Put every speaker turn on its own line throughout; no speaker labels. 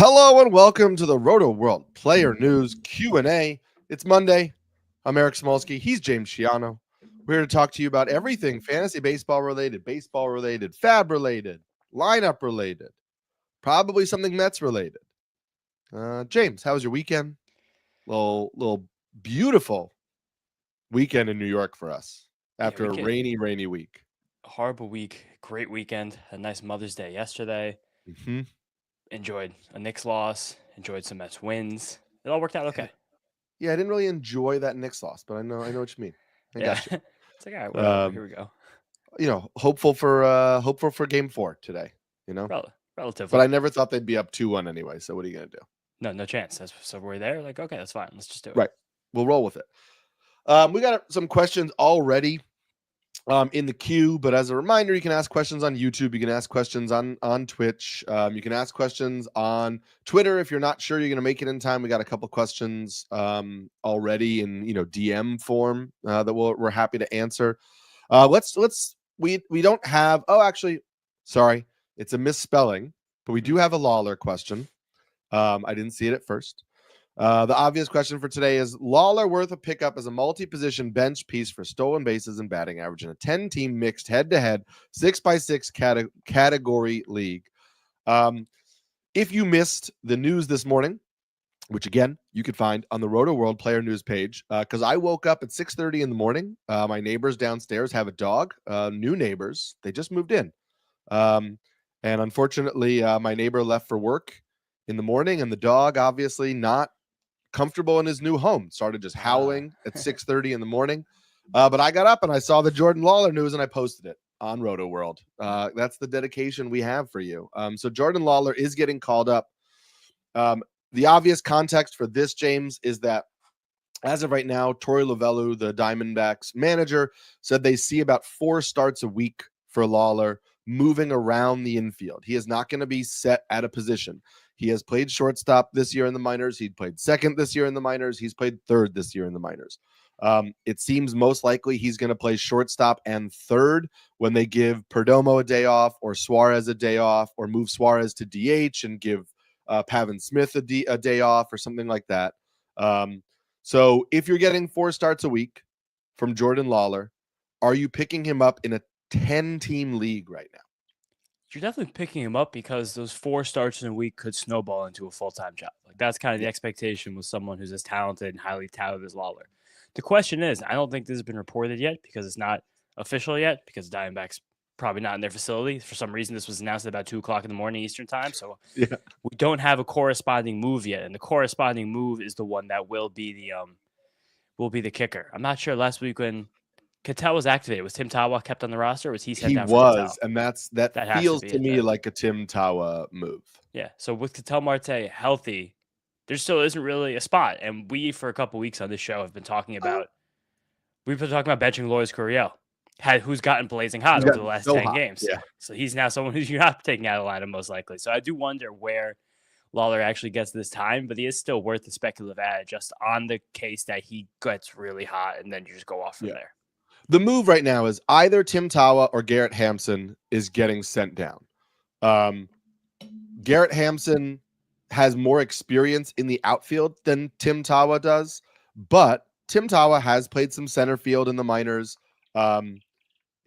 Hello and welcome to the Rotoworld Player News Q&A. It's Monday. I'm Eric Samulski. He's James Schiano. We're here to talk to you about everything fantasy baseball related, fab related, lineup related, probably something Mets related. James, how was your weekend? Little beautiful weekend in New York for us after a rainy week.
Horrible week, great weekend. A nice Mother's Day yesterday.
Mm-hmm.
Enjoyed a Knicks loss. Enjoyed some Mets wins. It all worked out okay.
Yeah, I didn't really enjoy that Knicks loss, but I know what you mean. I got you.
It's like, all right, whatever. Here we go.
Hopeful for Game 4 today.
Relatively.
But I never thought they'd be up 2-1 anyway. So what are you gonna do?
No chance. So we're there. Like, okay, that's fine. Let's just do it.
Right. We'll roll with it. We got some questions already in the queue, but as a reminder, you can ask questions on YouTube. You can ask questions on Twitch. You can ask questions on Twitter if you're not sure you're going to make it in time. We got a couple questions already in DM form that we're happy to answer. We don't have. Oh, actually, sorry, it's a misspelling, but we do have a Lawler question. I didn't see it at first. The obvious question for today is Lawler worth a pickup as a multi-position bench piece for stolen bases and batting average in a 10-team mixed head-to-head 6x6 category league. If you missed the news this morning, which again you could find on the Rotoworld Player News page, because I woke up at 6:30 in the morning. My neighbors downstairs have a dog. New neighbors, they just moved in, and unfortunately, my neighbor left for work in the morning, and the dog obviously not comfortable in his new home, started just howling at 6:30 in the morning. But I got up and I saw the Jordan Lawler news and I posted it on Rotoworld. That's the dedication we have for you. So Jordan Lawler is getting called up. The obvious context for this, James, is that as of right now, Torey Lovullo, the Diamondbacks manager, said they see about 4 starts a week for Lawler moving around the infield. He is not going to be set at a position. He has played shortstop this year in the minors. He played second this year in the minors. He's played third this year in the minors. It seems most likely he's going to play shortstop and third when they give Perdomo a day off or Suarez a day off, or move Suarez to DH and give Pavin Smith a day off or something like that. So if you're getting 4 starts a week from Jordan Lawler, are you picking him up in a 10-team league right now?
You're definitely picking him up because those 4 starts in a week could snowball into a full-time job. Like, that's kind of the expectation with someone who's as talented and highly touted as Lawler. The question is, I don't think this has been reported yet because it's not official yet, because Diamondbacks probably not in their facility. For some reason, this was announced at about 2:00 in the morning Eastern time. So we don't have a corresponding move yet. And the corresponding move is the one that will be the kicker. I'm not sure last week when Ketel was activated, was Tim Tawa kept on the roster, or was he sent down?
He was, and that feels to me like a Tim Tawa move.
Yeah, so with Ketel Marte healthy, there still isn't really a spot. And we, for a couple weeks on this show, have been talking about benching Lourdes Gurriel, who's gotten blazing hot over the last 10 games.
Yeah.
So he's now someone who you're not taking out of the lineup most likely. So I do wonder where Lawler actually gets this time, but he is still worth the speculative ad just on the case that he gets really hot and then you just go off from there.
The move right now is either Tim Tawa or Garrett Hampson is getting sent down. Garrett Hampson has more experience in the outfield than Tim Tawa does, but Tim Tawa has played some center field in the minors.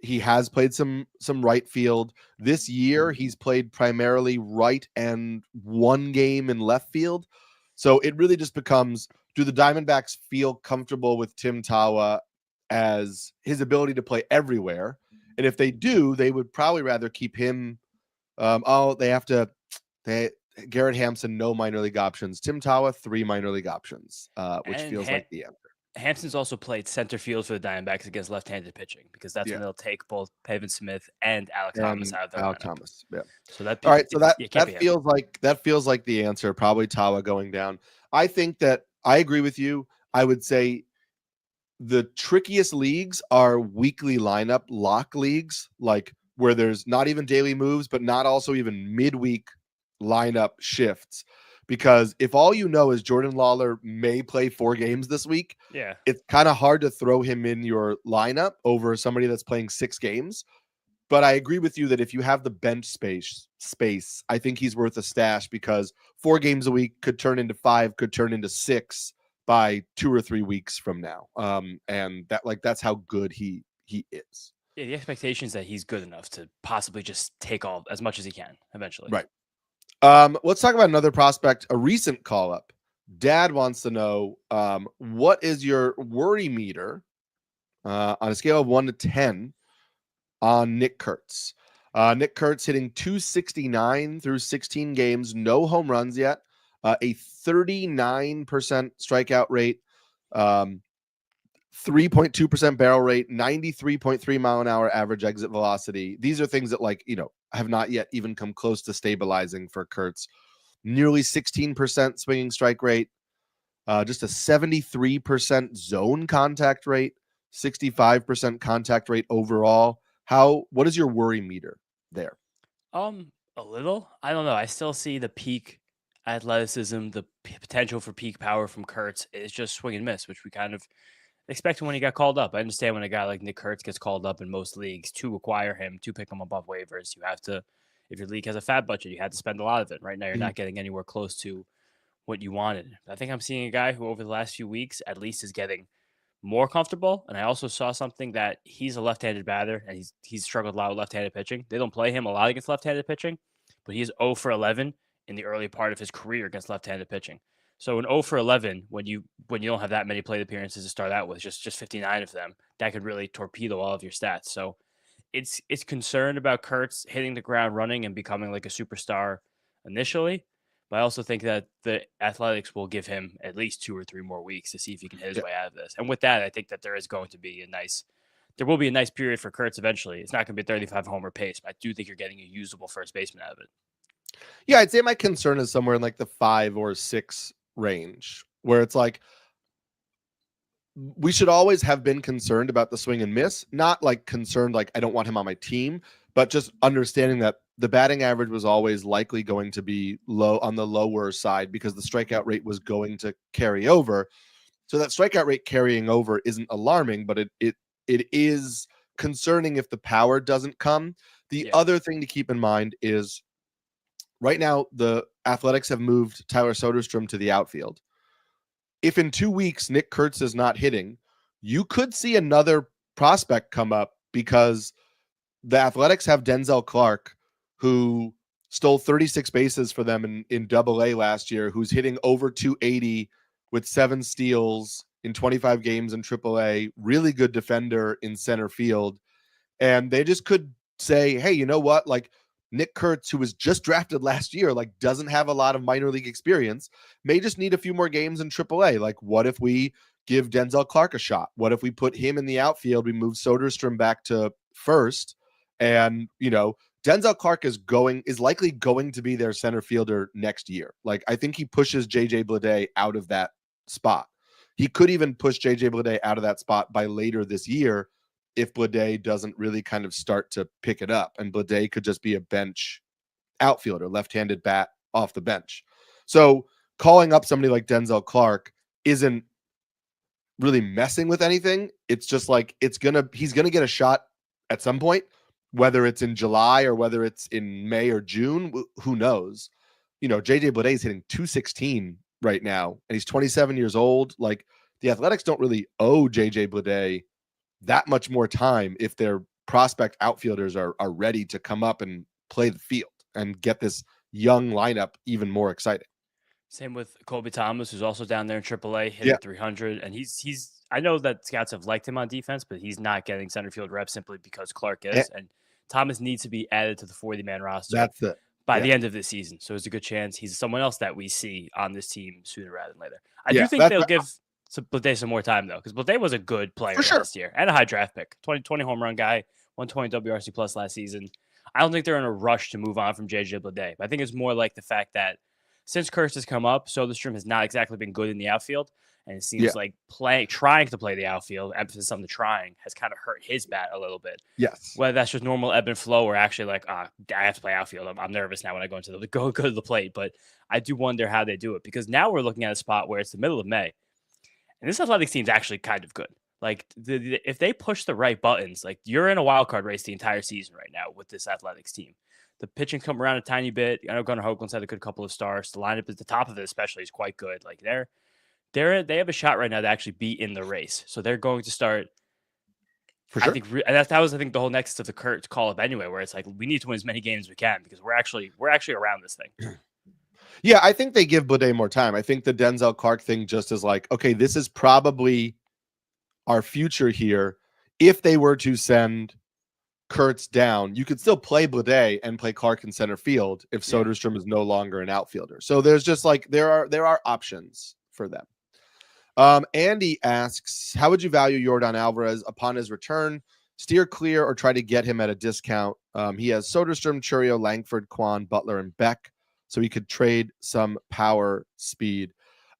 He has played some right field. This year, he's played primarily right and 1 game in left field. So it really just becomes, do the Diamondbacks feel comfortable with Tim Tawa as his ability to play everywhere? And if they do, they would probably rather keep him. Garrett Hampson, no minor league options. Tim Tawa, 3 minor league options, which feels like the answer.
Hampson's also played center field for the Diamondbacks against left-handed pitching, because that's when they'll take both Pavin Smith and Alec Thomas out of the lineup.
Thomas, yeah.
So that
feels like the answer. Probably Tawa going down. I think that I agree with you. I would say the trickiest leagues are weekly lineup lock leagues, like where there's not even daily moves, but not also even midweek lineup shifts. Because if all you know is Jordan Lawler may play 4 games this week, it's kind of hard to throw him in your lineup over somebody that's playing 6 games. But I agree with you that if you have the bench space, I think he's worth a stash because 4 games a week could turn into 5, could turn into 6 by 2 or 3 weeks from now. And that's how good he is.
Yeah, the expectation is that he's good enough to possibly just take all as much as he can eventually.
Right. Let's talk about another prospect, a recent call up. Dad wants to know what is your worry meter on a scale of 1 to 10 on Nick Kurtz. Nick Kurtz hitting 269 through 16 games, no home runs yet, a 39% strikeout rate, 3.2% barrel rate, 93.3 mile an hour average exit velocity. These are things that have not yet even come close to stabilizing for Kurtz. Nearly 16% swinging strike rate, just a 73% zone contact rate, 65% contact rate overall. What is your worry meter there?
A little. I don't know. I still see the peak athleticism, the potential for peak power from Kurtz is just swing and miss, which we kind of expected when he got called up. I understand when a guy like Nick Kurtz gets called up in most leagues to acquire him, to pick him up off waivers, you have to, if your league has a fat budget, you have to spend a lot of it. Right now, you're not getting anywhere close to what you wanted. I think I'm seeing a guy who over the last few weeks at least is getting more comfortable. And I also saw something that he's a left-handed batter and he's struggled a lot with left-handed pitching. They don't play him a lot against left-handed pitching, but he's 0 for 11 in the early part of his career against left-handed pitching. So an 0 for 11, when you don't have that many plate appearances to start out with, just 59 of them, that could really torpedo all of your stats. So it's concerned about Kurtz hitting the ground running and becoming like a superstar initially. But I also think that the Athletics will give him at least 2 or 3 more weeks to see if he can hit his way out of this. And with that, I think that there will be a nice period for Kurtz eventually. It's not going to be a 35 homer pace, but I do think you're getting a usable first baseman out of it.
Yeah, I'd say my concern is somewhere in like the 5 or 6 range, where it's like we should always have been concerned about the swing and miss, not like concerned like I don't want him on my team, but just understanding that the batting average was always likely going to be low on the lower side because the strikeout rate was going to carry over. So that strikeout rate carrying over isn't alarming, but it is concerning if the power doesn't come. The other thing to keep in mind is right now the Athletics have moved Tyler Soderstrom to the outfield. If in 2 weeks Nick Kurtz is not hitting, you could see another prospect come up because the Athletics have Denzel Clark, who stole 36 bases for them in Double-A last year, who's hitting over 280 with 7 steals in 25 games in Triple-A, really good defender in center field. And they just could say, hey, you know what? Like Nick Kurtz, who was just drafted last year, like doesn't have a lot of minor league experience, may just need a few more games in Triple-A. Like what if we give Denzel Clark a shot? What if we put him in the outfield? We move Soderstrom back to first. And, Denzel Clark is likely going to be their center fielder next year. Like, I think he pushes JJ Bleday out of that spot. He could even push JJ Bleday out of that spot by later this year if Bleday doesn't really kind of start to pick it up. And Bleday could just be a bench outfielder, left-handed bat off the bench. So calling up somebody like Denzel Clark isn't really messing with anything. It's just like he's gonna get a shot at some point. Whether it's in July or whether it's in May or June, who knows? JJ Bleday is hitting 216 right now, and he's 27 years old. Like the Athletics don't really owe JJ Bleday that much more time if their prospect outfielders are ready to come up and play the field and get this young lineup even more exciting.
Same with Colby Thomas, who's also down there in AAA, hitting 300, and he's. I know that scouts have liked him on defense, but he's not getting center field reps simply because Clark is, and Thomas needs to be added to the 40-man roster by the end of this season. So there's a good chance he's someone else that we see on this team sooner rather than later. I do think they'll give Bleday some more time, though, because Bleday was a good player last year and a high draft pick, 20 home run guy, 120 WRC plus last season. I don't think they're in a rush to move on from JJ Bleday, but I think it's more like the fact that since Kurtz has come up, Soderstrom has not exactly been good in the outfield. And it seems like trying to play the outfield, emphasis on the trying, has kind of hurt his bat a little bit.
Yes.
Whether that's just normal ebb and flow or actually like, I have to play outfield. I'm nervous now when I go to the plate. But I do wonder how they do it because now we're looking at a spot where it's the middle of May. And this Athletics team's actually kind of good. Like if they push the right buttons, like you're in a wild card race the entire season right now with this Athletics team. The pitching come around a tiny bit. I know Gunnar Hoagland's had a good couple of starts. The lineup at the top of it, especially, is quite good. Like they have a shot right now to actually be in the race. So they're going to start.
For sure.
I think that was the whole nexus of the Kurtz call up anyway, where it's like we need to win as many games as we can because we're actually around this thing.
Yeah, I think they give Bleday more time. I think the Denzel Clark thing just is like, okay, this is probably our future here. If they were to send Kurtz down, you could still play Bleday and play Clark in center field if Soderstrom is no longer an outfielder. So there's just like there are options for them. Andy asks, how would you value Yordan Alvarez upon his return? Steer clear or try to get him at a discount? He has Soderstrom, Churio, Langford, Kwan, Butler, and Beck, so he could trade some power speed.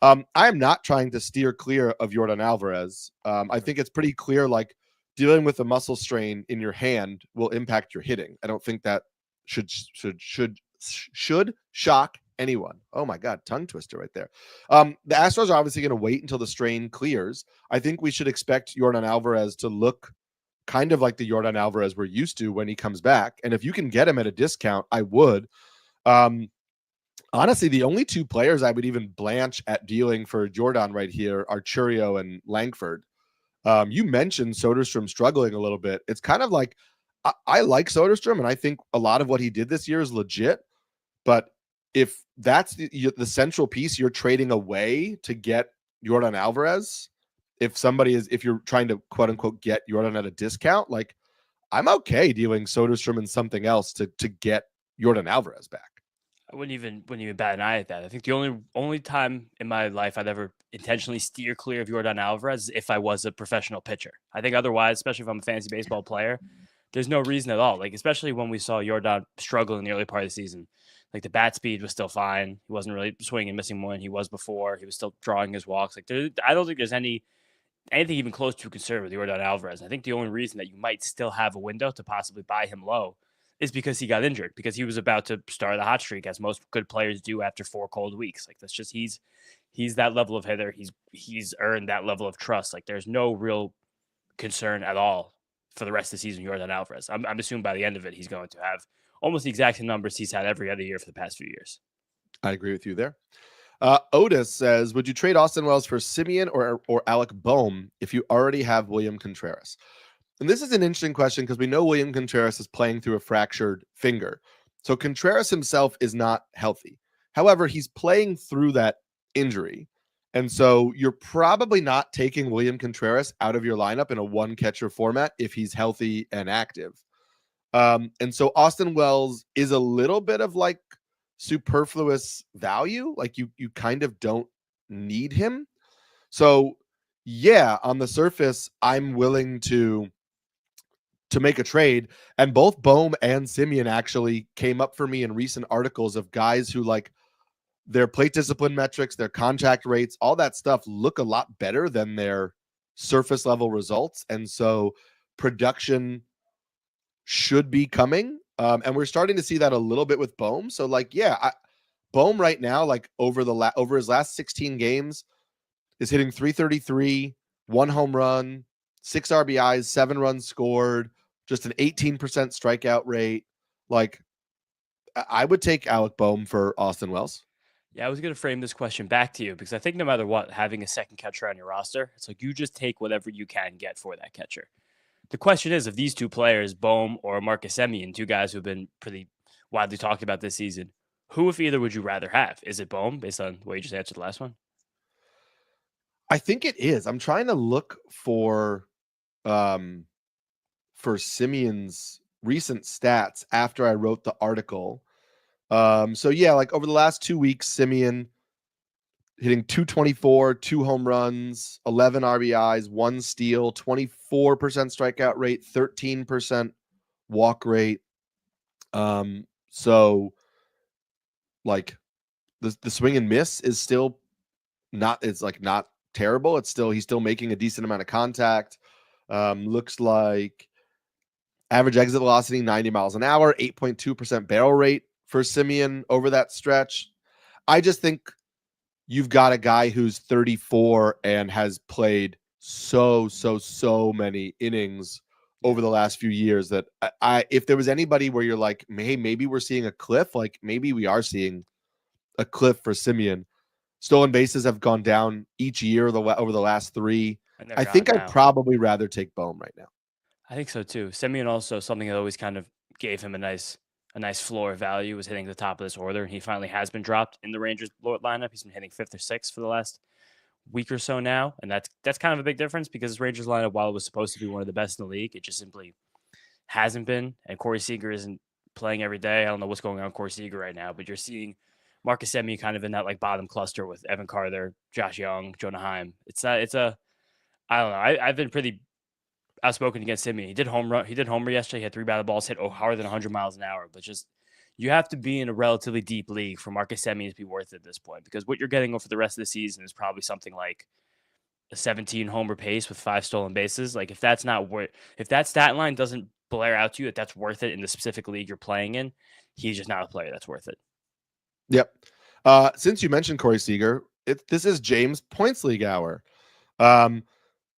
I am not trying to steer clear of Yordan Alvarez. I think it's pretty clear, like, dealing with a muscle strain in your hand will impact your hitting. I don't think that should shock anyone. Oh my God, tongue twister right there. The Astros are obviously going to wait until the strain clears. I think we should expect Yordan Alvarez to look kind of like the Yordan Alvarez we're used to when he comes back. And if you can get him at a discount, I would. Honestly, the only two players I would even blanch at dealing for Yordan right here are Churio and Langford. You mentioned Soderstrom struggling a little bit. It's kind of like I like Soderstrom, and I think a lot of what he did this year is legit. But if that's the central piece you're trading away to get Yordan Alvarez, if you're trying to quote unquote get Yordan at a discount, like I'm okay dealing Soderstrom and something else to get Yordan Alvarez back.
I wouldn't even bat an eye at that. I think the only time in my life I'd ever intentionally steer clear of Yordan Alvarez is if I was a professional pitcher. I think otherwise, especially if I'm a fantasy baseball player, there's no reason at all. Like, especially when we saw Yordan struggle in the early part of the season. Like, the bat speed was still fine. He wasn't really swinging and missing more than he was before. He was still drawing his walks. Like, I don't think there's anything even close to concern with Yordan Alvarez. I think the only reason that you might still have a window to possibly buy him low is because he got injured, because he was about to start the hot streak, as most good players do after 4 cold weeks. Like, that's just he's that level of hitter. He's earned that level of trust. Like, there's no real concern at all for the rest of the season. Yordan Alvarez, I'm assuming by the end of it, he's going to have almost the exact same numbers he's had every other year for the past few years.
I agree with you there. Otis says, would you trade Austin Wells for Simeon or Alec Boehm if you already have William Contreras? And this is an interesting question because we know William Contreras is playing through a fractured finger. So Contreras himself is not healthy. However, he's playing through that injury. And so you're probably not taking William Contreras out of your lineup in a one-catcher format if he's healthy and active. And so Austin Wells is a little bit of like superfluous value. Like you kind of don't need him. So yeah, on the surface, I'm willing to make a trade. And both Boehm and Simeon actually came up for me in recent articles of guys who, like, their plate discipline metrics, their contact rates, all that stuff look a lot better than their surface level results. And so production should be coming. And we're starting to see that a little bit with Boehm. So like, yeah, Boehm right now, like over his last 16 games is hitting 333, 1 home run, 6 RBIs, 7 runs scored, just an 18% strikeout rate. Like, I would take Alec Boehm for Austin Wells.
Yeah, I was going to frame this question back to you because I think no matter what, having a second catcher on your roster, it's like you just take whatever you can get for that catcher. The question is, of these two players, Boehm or Marcus Semien, two guys who've been pretty widely talked about this season, who, if either, would you rather have? Is it Boehm, based on the way you just answered the last one?
I think it is. I'm trying to look for Simeon's recent stats after I wrote the article. So yeah, like over the last 2 weeks, Simeon hitting 224, 2 home runs, 11 RBIs, 1 steal, 24% strikeout rate, 13% walk rate. So like the swing and miss is still not terrible. He's still making a decent amount of contact. Looks like average exit velocity 90 miles an hour, 8.2% barrel rate for Simeon over that stretch. I just think you've got a guy who's 34 and has played so many innings over the last few years that I if there was anybody where you're like, hey, maybe we're seeing a cliff, like maybe we are seeing a cliff for Semien. Stolen bases have gone down each year over the last 3.
And they're
I
gone
think I'd
now.
probably rather take Bohm right now.
I think so too. Semien also something that always kind of gave him a nice floor value was hitting the top of this order. He finally has been dropped in the Rangers lineup. He's been hitting 5th or 6th for the last week or so now, and that's kind of a big difference because this Rangers lineup, while it was supposed to be one of the best in the league, it just simply hasn't been. And Corey Seager isn't playing every day. I don't know what's going on with Corey Seager right now, but you're seeing Marcus Semien kind of in that like bottom cluster with Evan Carter, Josh Young, Jonah Heim. It's a I don't know. I've been pretty outspoken against Semien. He did homer yesterday. He had 3 batted balls hit harder than 100 miles an hour. But just you have to be in a relatively deep league for Marcus Semien to be worth it at this point, because what you're getting over the rest of the season is probably something like a 17 homer pace with 5 stolen bases. Like if that's not worth, if that stat line doesn't blare out to you that that's worth it in the specific league you're playing in, he's just not a player that's worth it.
Yep. Since you mentioned Corey Seager, this is James Points League hour.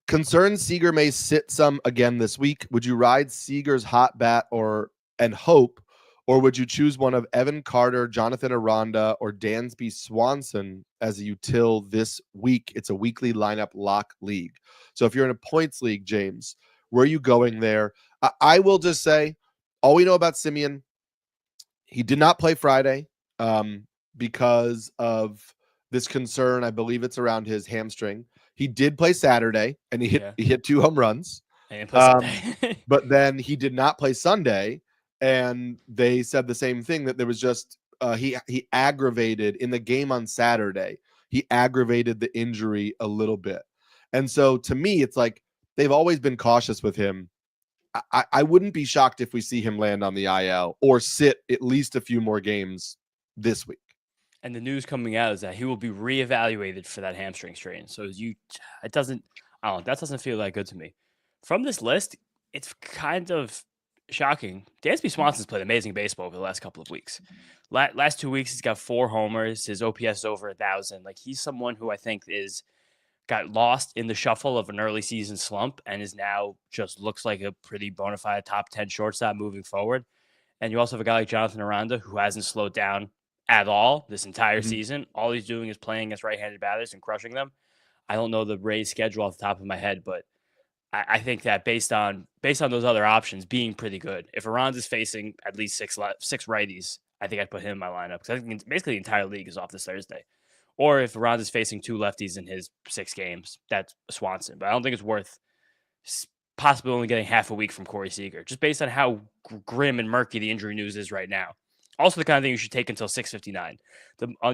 Concerned Seager may sit some again this week. Would you ride Seager's hot bat and hope, or would you choose one of Evan Carter, Jonathan Aranda, or Dansby Swanson as a util this week? It's a weekly lineup lock league. So if you're in a points league, James, where are you going there? I will just say, all we know about Semien, he did not play Friday because of this concern. I believe it's around his hamstring. He did play Saturday, and he hit 2 home runs. But then he did not play Sunday, and they said the same thing, that there was just he aggravated in the game on Saturday. He aggravated the injury a little bit, and so to me, it's like they've always been cautious with him. I wouldn't be shocked if we see him land on the IL or sit at least a few more games this week.
And the news coming out is that he will be reevaluated for that hamstring strain. So that doesn't feel that good to me. From this list, it's kind of shocking. Dansby Swanson's played amazing baseball over the last couple of weeks. Last 2 weeks, he's got 4 homers. His OPS is over 1,000. Like, he's someone who I think got lost in the shuffle of an early season slump and is now just looks like a pretty bona fide top 10 shortstop moving forward. And you also have a guy like Jonathan Aranda, who hasn't slowed down at all this entire season. All he's doing is playing against right-handed batters and crushing them. I don't know the Rays schedule off the top of my head, but I think that based on those other options being pretty good, if Aranda's facing at least six righties, I think I'd put him in my lineup, because I think basically the entire league is off this Thursday. Or if Aranda's facing 2 lefties in his 6 games, that's Swanson. But I don't think it's worth possibly only getting half a week from Corey Seager, just based on how grim and murky the injury news is right now. Also, the kind of thing you should take until 6:59.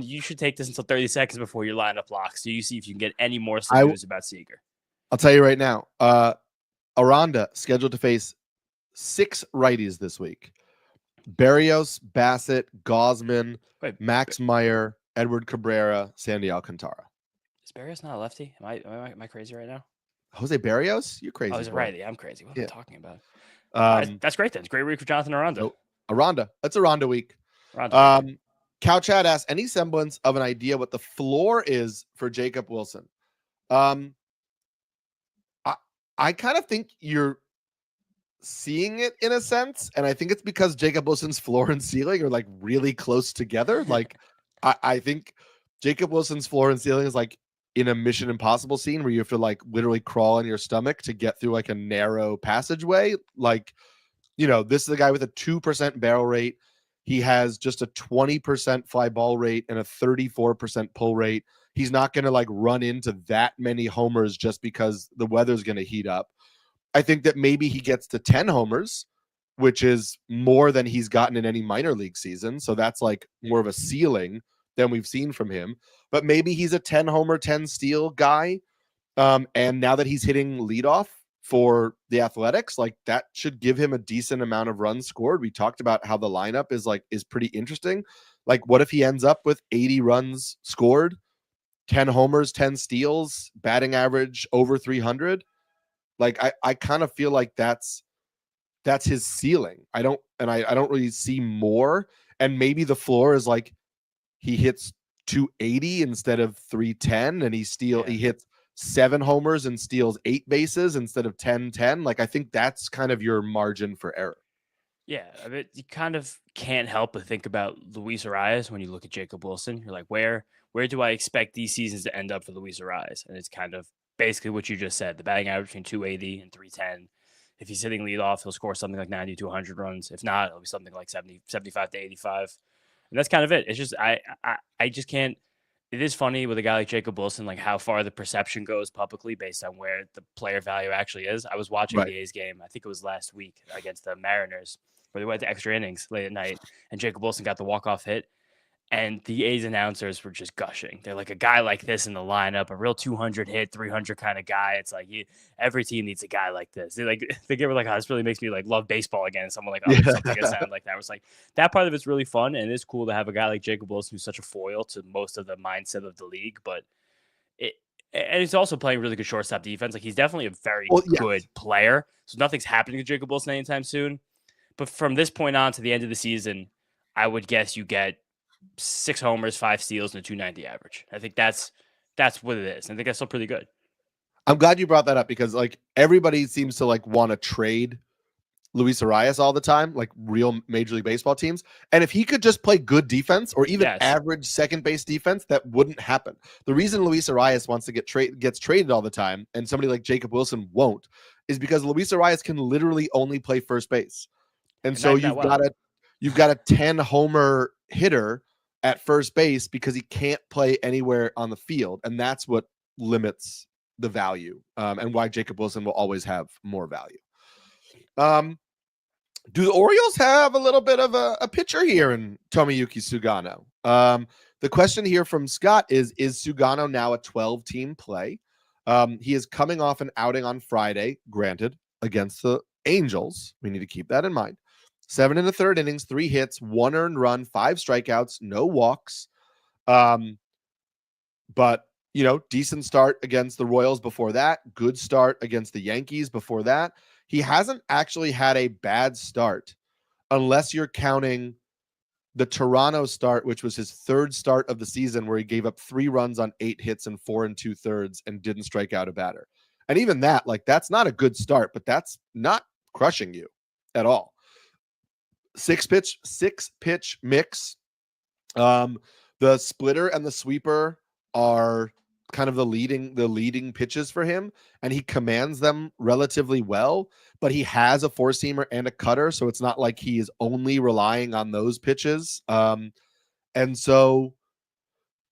You should take this until 30 seconds before your lineup locks, so you see if you can get any more news about Seager.
I'll tell you right now, Aranda scheduled to face 6 righties this week: Berrios, Bassett, Gosman, Max Meyer, Edward Cabrera, Sandy Alcantara.
Is Berrios not a lefty? Am I crazy right now?
Jose Berrios? You're crazy.
Oh, he's a righty. I'm crazy. What am I talking about? That's great then. It's a great week for Jonathan Aranda.
So, Aranda. That's Aranda week. Cow Chat asks, any semblance of an idea what the floor is for Jacob Wilson? I kind of think you're seeing it in a sense, and I think it's because Jacob Wilson's floor and ceiling are like really close together. Like I think Jacob Wilson's floor and ceiling is like in a Mission Impossible scene where you have to like literally crawl on your stomach to get through like a narrow passageway. Like, you know, this is a guy with a 2% barrel rate. He has just a 20% fly ball rate and a 34% pull rate. He's not going to like run into that many homers just because the weather's going to heat up. I think that maybe he gets to 10 homers, which is more than he's gotten in any minor league season. So that's like more of a ceiling than we've seen from him. But maybe he's a 10 homer, 10 steal guy. And now that he's hitting leadoff for the Athletics, like that should give him a decent amount of runs scored. We talked about how the lineup is pretty interesting. Like, what if he ends up with 80 runs scored, 10 homers, 10 steals, batting average over 300? Like, I kind of feel like that's his ceiling. I don't really see more. And maybe the floor is like he hits 280 instead of 310, and he hits 7 homers and steals 8 bases instead of 10-10, like I think that's kind of your margin for error.
Yeah, I mean, you kind of can't help but think about Luis Arias when you look at Jacob Wilson. You're like, where do I expect these seasons to end up for Luis Arias? And it's kind of basically what you just said. The batting average between 280 and 310. If he's hitting leadoff, he'll score something like 90 to 100 runs. If not, it'll be something like 70, 75 to 85. And that's kind of it. It's just I just can't. It is funny with a guy like Jacob Wilson, like how far the perception goes publicly based on where the player value actually is. I was watching
Right.
the A's game. I think it was last week against the Mariners, where they went to extra innings late at night, and Jacob Wilson got the walk-off hit, and the A's announcers were just gushing. They're like, a guy like this in the lineup, a real 200 hit, 300 kind of guy. It's like every team needs a guy like this. They give it like, oh, this really makes me like love baseball again. Someone like something that sounded like that. It was like that part of it's really fun, and it's cool to have a guy like Jacob Wilson who's such a foil to most of the mindset of the league. But and he's also playing really good shortstop defense. Like he's definitely a very good player. So nothing's happening to Jacob Wilson anytime soon. But from this point on to the end of the season, I would guess you get 6 homers, 5 steals, and a 290 average. I think that's what it is. I think that's still pretty good.
I'm glad you brought that up because like everybody seems to like want to trade Luis Arias all the time, like real Major League Baseball teams. And if he could just play good defense or even average second base defense, that wouldn't happen. The reason Luis Arias wants to gets traded all the time and somebody like Jacob Wilson won't is because Luis Arias can literally only play first base. And so you've got a 10 homer hitter at first base because he can't play anywhere on the field. And that's what limits the value and why Jacob Wilson will always have more value. Do the Orioles have a little bit of a pitcher here in Tomoyuki Sugano? The question here from Scott is Sugano now a 12-team play? He is coming off an outing on Friday, granted, against the Angels. We need to keep that in mind. 7 1/3 innings, 3 hits, 1 earned run, 5 strikeouts, no walks. But, decent start against the Royals before that. Good start against the Yankees before that. He hasn't actually had a bad start unless you're counting the Toronto start, which was his 3rd start of the season, where he gave up 3 runs on 8 hits and 4 2/3 and didn't strike out a batter. And even that, like, that's not a good start, but that's not crushing you at all. 6 pitch mix. The splitter and the sweeper are kind of the leading pitches for him, and he commands them relatively well, but he has a 4-seamer and a cutter, so it's not like he is only relying on those pitches. And so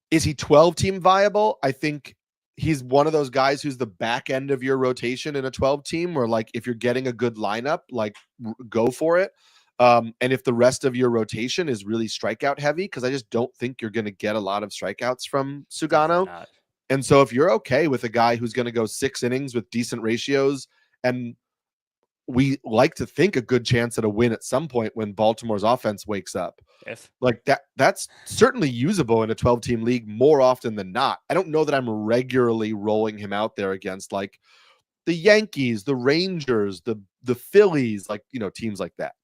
is he 12-team viable? I think he's one of those guys who's the back end of your rotation in a 12-team, where like if you're getting a good lineup, like go for it. And if the rest of your rotation is really strikeout heavy, because I just don't think you're going to get a lot of strikeouts from Sugano. And so if you're okay with a guy who's going to go 6 innings with decent ratios, and we like to think a good chance at a win at some point when Baltimore's offense wakes up, like that's certainly usable in a 12-team league more often than not. I don't know that I'm regularly rolling him out there against like the Yankees, the Rangers, the Phillies, like, teams like that.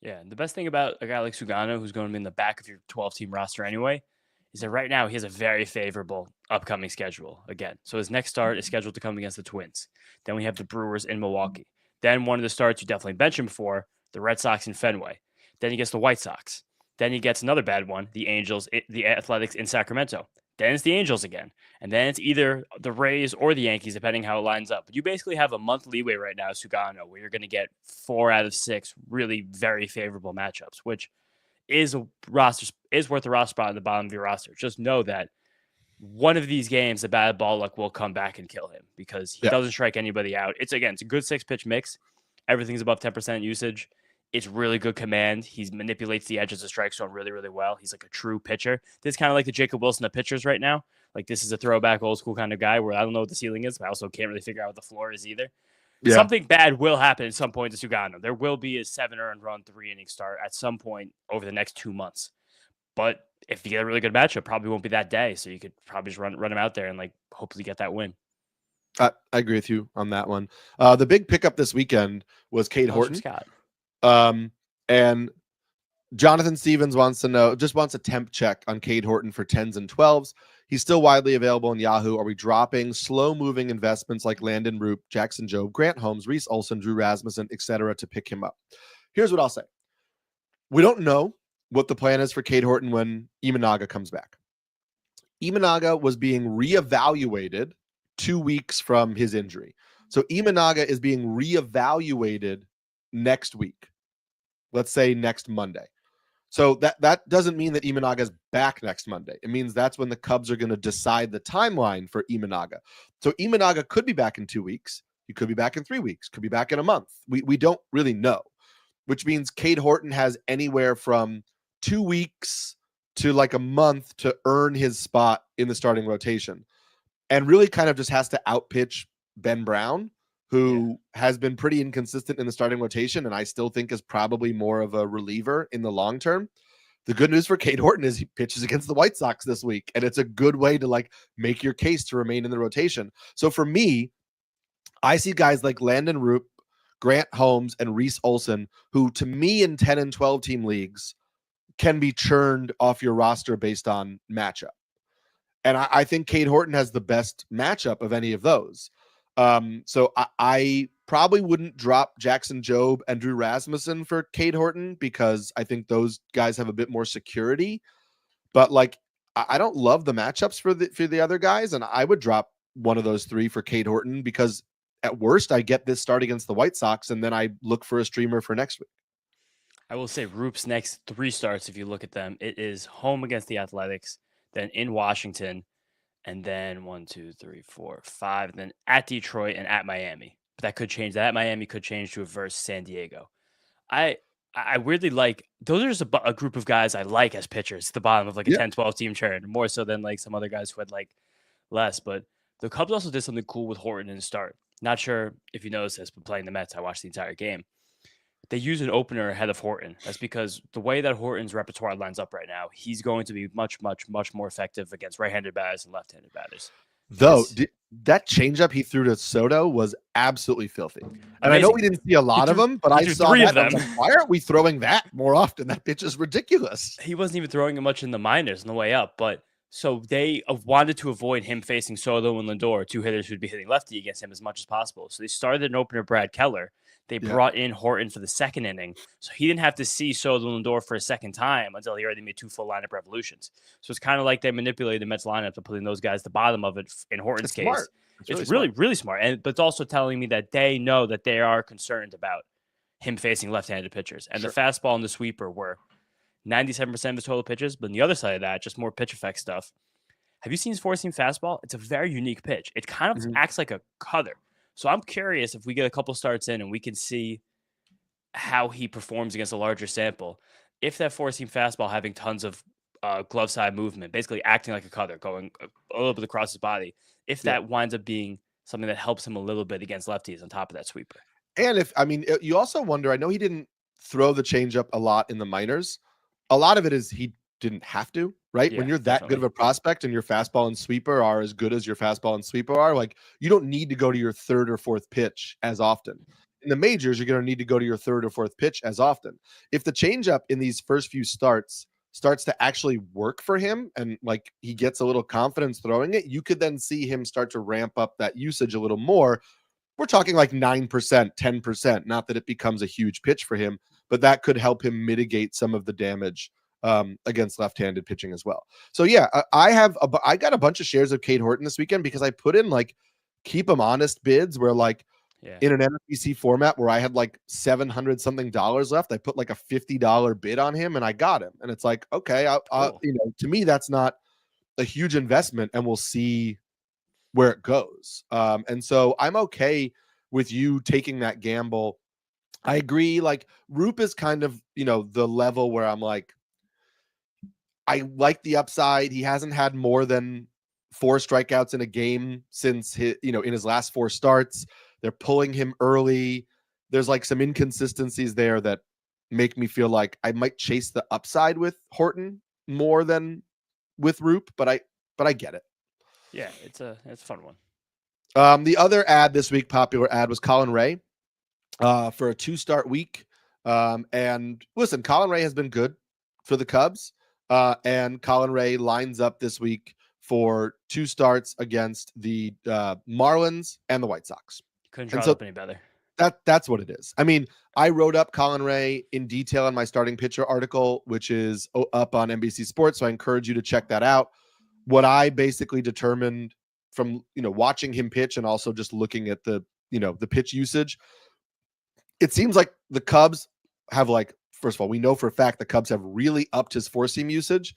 Yeah, and the best thing about a guy like Sugano, who's going to be in the back of your 12-team roster anyway, is that right now he has a very favorable upcoming schedule again. So his next start is scheduled to come against the Twins. Then we have the Brewers in Milwaukee. Then one of the starts you definitely bench him for, the Red Sox in Fenway. Then he gets the White Sox. Then he gets another bad one, the Athletics in Sacramento. Then it's the Angels again. And then it's either the Rays or the Yankees, depending how it lines up. But you basically have a month leeway right now, Sugano, where you're going to get 4 out of 6 really very favorable matchups, which is worth a roster spot on the bottom of your roster. Just know that one of these games, the bad ball luck will come back and kill him because he doesn't strike anybody out. It's a good 6-pitch mix. Everything's above 10% usage. It's really good command. He manipulates the edges of strike zone really, really well. He's like a true pitcher. This is kind of like the Jacob Wilson of pitchers right now. Like this is a throwback old school kind of guy where I don't know what the ceiling is, but I also can't really figure out what the floor is either. Yeah. Something bad will happen at some point to Sugano. There will be a 7 earned run, 3 inning start at some point over the next 2 months. But if you get a really good matchup, probably won't be that day. So you could probably just run him out there and like hopefully get that win.
I agree with you on that one. The big pickup this weekend was Cade Horton.
Scott.
And Jonathan Stevens wants a temp check on Cade Horton for 10s and 12s. He's still widely available in Yahoo. Are we dropping slow-moving investments like Landon Roop, Jackson Jobe, Grant Holmes, Reese Olson, Drew Rasmussen, etc. to pick him up? Here's what I'll say. We don't know what the plan is for Cade Horton when Imanaga comes back. Imanaga was being reevaluated 2 weeks from his injury. So Imanaga is being reevaluated next week. Let's say next Monday. So that doesn't mean that Imanaga is back next Monday. It means that's when the Cubs are going to decide the timeline for Imanaga. So Imanaga could be back in 2 weeks. He could be back in 3 weeks. Could be back in a month. We don't really know, which means Cade Horton has anywhere from 2 weeks to like a month to earn his spot in the starting rotation, and really kind of just has to outpitch Ben Brown, who has been pretty inconsistent in the starting rotation, and I still think is probably more of a reliever in the long term. The good news for Cade Horton is he pitches against the White Sox this week, and it's a good way to like make your case to remain in the rotation. So for me, I see guys like Landon Roop, Grant Holmes, and Reese Olson, who to me in 10 and 12 team leagues can be churned off your roster based on matchup. And I think Cade Horton has the best matchup of any of those. So I probably wouldn't drop Jackson Jobe and Drew Rasmussen for Cade Horton because I think those guys have a bit more security. But like, I don't love the matchups for the other guys, and I would drop one of those three for Cade Horton because at worst I get this start against the White Sox, and then I look for a streamer for next week.
I will say Roop's next 3 starts, if you look at them, it is home against the Athletics, then in Washington, and then 1, 2, 3, 4, 5, then at Detroit and at Miami. But that could change. That Miami could change to a versus San Diego. I weirdly like those are just a group of guys I like as pitchers at the bottom of like a 10-12 team chart, more so than like some other guys who had like less. But the Cubs also did something cool with Horton in the start. Not sure if you noticed this, but playing the Mets, I watched the entire game. They use an opener ahead of Horton. That's because the way that Horton's repertoire lines up right now, he's going to be much, much, much more effective against right-handed batters and left-handed batters.
Though that changeup he threw to Soto was absolutely filthy. And amazing. I know we didn't see a lot of them, but I saw 3 of them. Like, why aren't we throwing that more often? That pitch is ridiculous.
He wasn't even throwing it much in the minors on the way up, but so they wanted to avoid him facing Soto and Lindor, 2 hitters who'd be hitting lefty against him as much as possible. So they started an opener, Brad Keller. They brought in Horton for the second inning, so he didn't have to see Soto and Lindor for a second time until he already made 2 full lineup revolutions. So it's kind of like they manipulated the Mets lineup to putting those guys at the bottom of it in Horton's case.
Smart.
It's really smart. But it's also telling me that they know that they are concerned about him facing left-handed pitchers. And the fastball and the sweeper were 97% of his total pitches. But on the other side of that, just more pitch effect stuff. Have you seen his four-seam fastball? It's a very unique pitch. It kind of acts like a cutter. So I'm curious if we get a couple starts in and we can see how he performs against a larger sample. If that four-seam fastball having tons of glove side movement, basically acting like a cutter, going a little bit across his body, if that winds up being something that helps him a little bit against lefties on top of that sweeper.
And you also wonder, I know he didn't throw the changeup a lot in the minors. A lot of it is he didn't have to, right?
Yeah,
when you're that good of a prospect and your fastball and sweeper are as good as your fastball and sweeper are, like you don't need to go to your 3rd or 4th pitch as often. In the majors, you're going to need to go to your 3rd or 4th pitch as often. If the changeup in these first few starts to actually work for him and like he gets a little confidence throwing it, you could then see him start to ramp up that usage a little more. We're talking like 9%, 10%, not that it becomes a huge pitch for him, but that could help him mitigate some of the damage against left-handed pitching as well. So yeah, I got a bunch of shares of Cade Horton this weekend because I put in like keep him honest bids where like in an NBC format where I had like $700 something left, I put like a $50 bid on him and I got him. And it's like, okay, cool. To me, that's not a huge investment and we'll see where it goes. And so I'm okay with you taking that gamble. I agree. Like Roop is kind of, the level where I'm like, I like the upside. He hasn't had more than 4 strikeouts in a game since in his last 4 starts. They're pulling him early. There's like some inconsistencies there that make me feel like I might chase the upside with Horton more than with Roop, but I get it.
Yeah, it's a fun one.
The other ad this week, popular ad, was Colin Rae for a 2-start week. And listen, Colin Rae has been good for the Cubs. And Colin Rae lines up this week for 2 starts against the Marlins and the White Sox.
Couldn't
And
draw it
so
up any better.
that's what it is. I mean, I wrote up Colin Rae in detail in my starting pitcher article, which is up on NBC Sports. So I encourage you to check that out. What I basically determined from, watching him pitch and also just looking at the pitch usage, it seems like the Cubs have, like, first of all, we know for a fact the Cubs have really upped his 4-seam usage.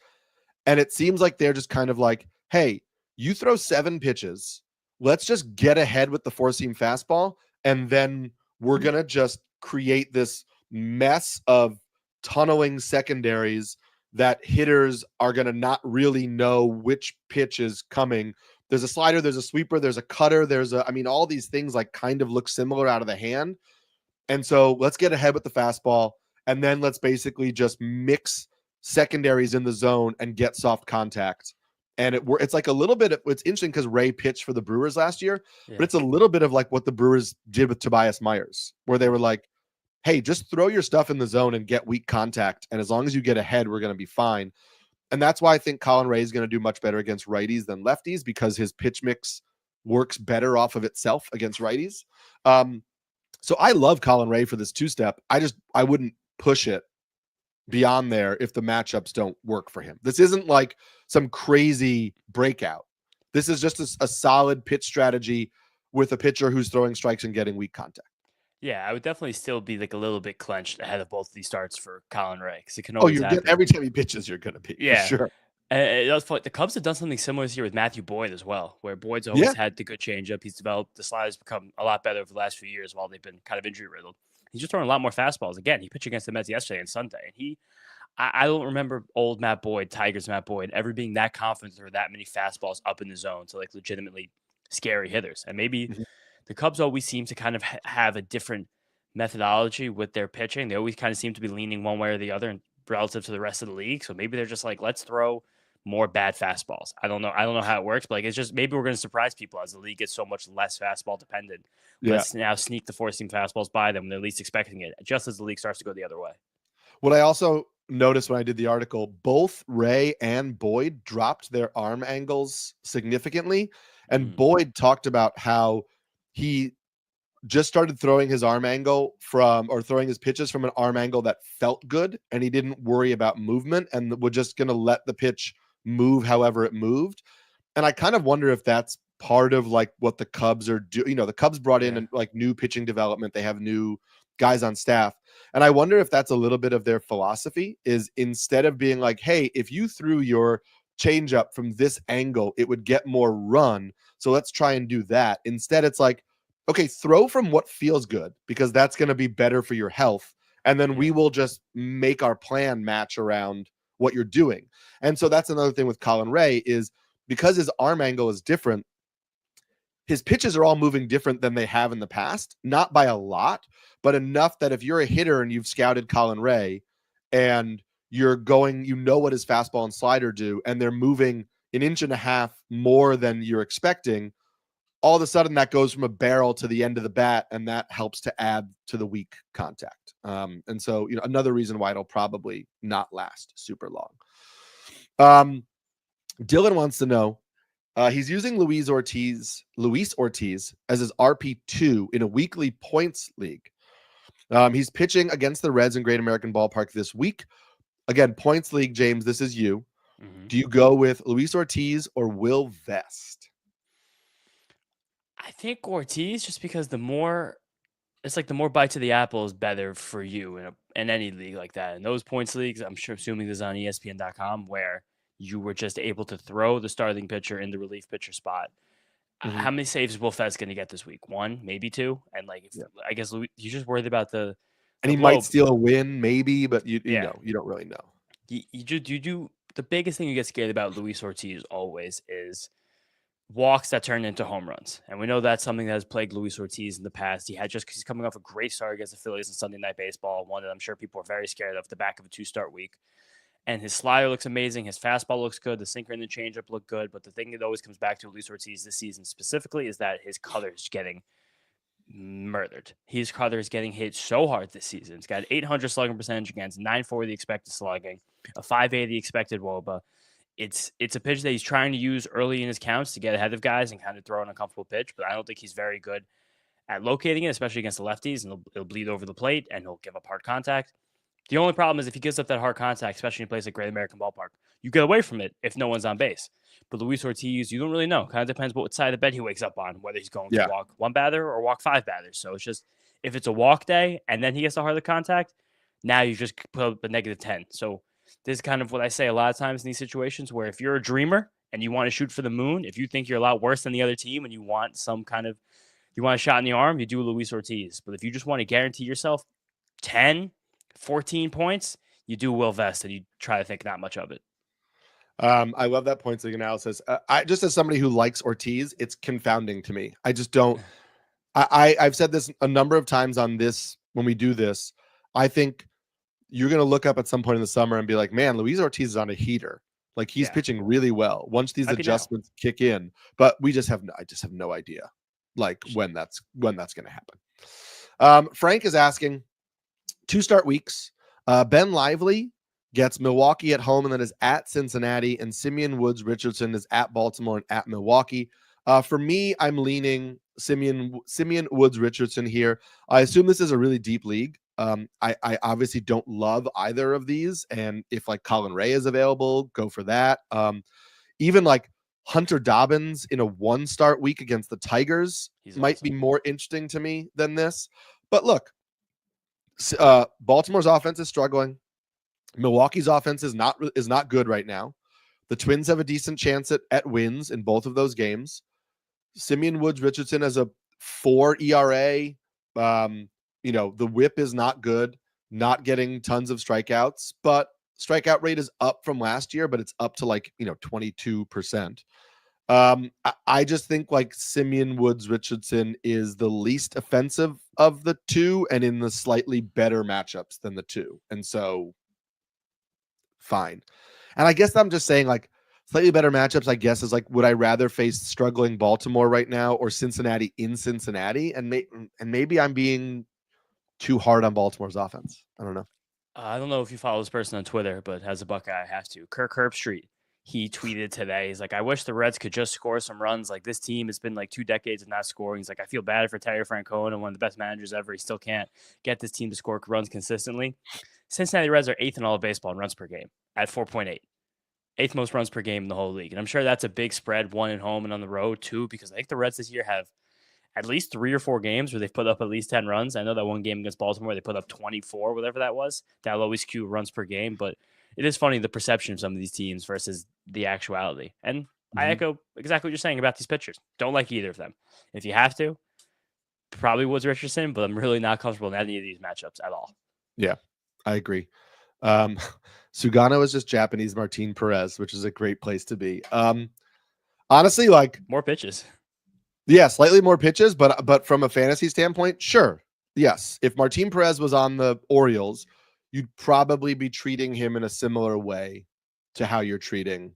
And it seems like they're just kind of like, hey, you throw 7 pitches. Let's just get ahead with the 4-seam fastball. And then we're going to just create this mess of tunneling secondaries that hitters are going to not really know which pitch is coming. There's a slider, there's a sweeper, there's a cutter, all these things like kind of look similar out of the hand. And so let's get ahead with the fastball. And then let's basically just mix secondaries in the zone and get soft contact. And it's like a little bit of, it's interesting because Rae pitched for the Brewers last year, but it's a little bit of like what the Brewers did with Tobias Myers, where they were like, hey, just throw your stuff in the zone and get weak contact. And as long as you get ahead, we're going to be fine. And that's why I think Colin Rae is going to do much better against righties than lefties, because his pitch mix works better off of itself against righties. So I love Colin Rae for this 2-step. I wouldn't push it beyond there if the matchups don't work for him. This isn't like some crazy breakout. This is just a solid pitch strategy with a pitcher who's throwing strikes and getting weak contact.
Yeah, I would definitely still be like a little bit clenched ahead of both of these starts for Colin Rae, because it can always happen.
Every time he pitches, you're going to be.
Yeah,
for sure.
And the Cubs have done something similar this year with Matthew Boyd as well, where Boyd's always had the good changeup. He's developed, the slider's become a lot better over the last few years while they've been kind of injury riddled. He's just throwing a lot more fastballs. Again, he pitched against the Mets yesterday and Sunday, and I don't remember old Matt Boyd, Tigers Matt Boyd, ever being that confident there were that many fastballs up in the zone to like legitimately scary hitters. And maybe the Cubs always seem to kind of have a different methodology with their pitching. They always kind of seem to be leaning one way or the other relative to the rest of the league. So maybe they're just like, let's throw more bad fastballs. I don't know how it works, but like, it's just, maybe we're going to surprise people as the league gets so much less fastball dependent. Let's now sneak the 4-seam fastballs by them when they're least expecting it, just as the league starts to go the other way.
What I also noticed when I did the article, both Rae and Boyd dropped their arm angles significantly. And Boyd talked about how he just started throwing his throwing his pitches from an arm angle that felt good. And he didn't worry about movement and was just going to let the pitch move however it moved. And I kind of wonder if that's part of like what the Cubs are doing. The Cubs brought in like new pitching development. They have new guys on staff. And I wonder if that's a little bit of their philosophy, is instead of being like, hey, if you threw your changeup from this angle, it would get more run. So let's try and do that. Instead, it's like, okay, throw from what feels good, because that's going to be better for your health. And then we will just make our plan match around what you're doing. And so that's another thing with Colin Rae, is because his arm angle is different, his pitches are all moving different than they have in the past, not by a lot, but enough that if you're a hitter and you've scouted Colin Rae and you're going, what his fastball and slider do, and they're moving 1.5 inches more than you're expecting, all of a sudden that goes from a barrel to the end of the bat, and that helps to add to the weak contact. And so, another reason why it'll probably not last super long. Dylan wants to know, he's using Luis Ortiz as his RP2 in a weekly points league. He's pitching against the Reds in Great American Ballpark this week. Again, points league, James, this is you. Do you go with Luis Ortiz or Will Vest?
I think Ortiz, just because the more bites of the apple is better for you in any league like that. In those points leagues, assuming this is on ESPN.com, where you were just able to throw the starting pitcher in the relief pitcher spot. How many saves is Will Vest going to get this week? 1, maybe 2. And I guess you're just worried about the
and he might steal a win, maybe, but you don't really know.
The biggest thing you get scared about Luis Ortiz always is walks that turn into home runs. And we know that's something that has plagued Luis Ortiz in the past. He's coming off a great start against the Phillies in Sunday Night Baseball, one that I'm sure people are very scared of, the back of a 2-start week. And his slider looks amazing. His fastball looks good. The sinker and the changeup look good. But the thing that always comes back to Luis Ortiz this season specifically is that his cutter is getting murdered. His cutter is getting hit so hard this season. It's got 800 slugging percentage against 940 expected slugging. a 580 expected WOBA. It's a pitch that he's trying to use early in his counts to get ahead of guys and kind of throw an uncomfortable pitch, but I don't think he's very good at locating it, especially against the lefties, and it'll bleed over the plate and he'll give up hard contact. The only problem is if he gives up that hard contact, especially in a place like Great American Ballpark, you get away from it if no one's on base. But Luis Ortiz, you don't really know. Kind of depends what side of the bed he wakes up on, whether he's going to walk one batter or walk 5 batters. So it's just, if it's a walk day and then he gets the harder contact, now you just put up a -10. So this is kind of what I say a lot of times in these situations where if you're a dreamer and you want to shoot for the moon, if you think you're a lot worse than the other team and you want a shot in the arm, you do Luis Ortiz. But if you just want to guarantee yourself 10, 14 points, you do Will Vest and you try to think not much of it.
I love that points league analysis. I just, as somebody who likes Ortiz, it's confounding to me. I just don't. I've said this a number of times on this when we do this. I think you're going to look up at some point in the summer and be like, man, Luis Ortiz is on a heater. Like he's pitching really well once these adjustments kick in. But I just have no idea like when that's going to happen. Frank is asking 2 start weeks. Ben Lively gets Milwaukee at home and then is at Cincinnati, and Simeon Woods Richardson is at Baltimore and at Milwaukee. For me, I'm leaning Simeon Woods Richardson here. I assume this is a really deep league. I obviously don't love either of these, and if like Colin Rae is available, go for that. Even like Hunter Dobbins in a 1-start week against the Tigers might be more interesting to me than this. But look, Baltimore's offense is struggling. Milwaukee's offense is not good right now. The Twins have a decent chance at wins in both of those games. Simeon Woods Richardson has a 4 ERA. The whip is not good, not getting tons of strikeouts, but strikeout rate is up from last year, but it's up to 22%. I just think like Simeon Woods Richardson is the least offensive of the two and in the slightly better matchups than the two. And so fine. And I guess I'm just saying like slightly better matchups, I guess, is like, would I rather face struggling Baltimore right now or Cincinnati in Cincinnati? And maybe I'm being too hard on Baltimore's offense. I don't know.
I don't know if you follow this person on Twitter, but as a Buckeye, I have to. Kirk Herbstreit, he tweeted today. He's like, I wish the Reds could just score some runs. Like this team has been like 2 decades of not scoring. He's like, I feel bad for Terry Francona and one of the best managers ever. He still can't get this team to score runs consistently. Cincinnati Reds are 8th in all of baseball in runs per game at 4.8. 8th most runs per game in the whole league. And I'm sure that's a big spread, 1 at home and on the road too, because I think the Reds this year have at least 3 or 4 games where they've put up at least 10 runs. I know that one game against Baltimore, they put up 24, whatever that was. That'll always skew runs per game, but it is funny the perception of some of these teams versus the actuality. And I echo exactly what you're saying about these pitchers. Don't like either of them. If you have to, probably Woods Richardson, but I'm really not comfortable in any of these matchups at all.
Yeah, I agree. Sugano is just Japanese Martin Perez, which is a great place to be. Honestly, like
more pitches.
Yeah, slightly more pitches, but from a fantasy standpoint, sure. Yes. If Martin Perez was on the Orioles, you'd probably be treating him in a similar way to how you're treating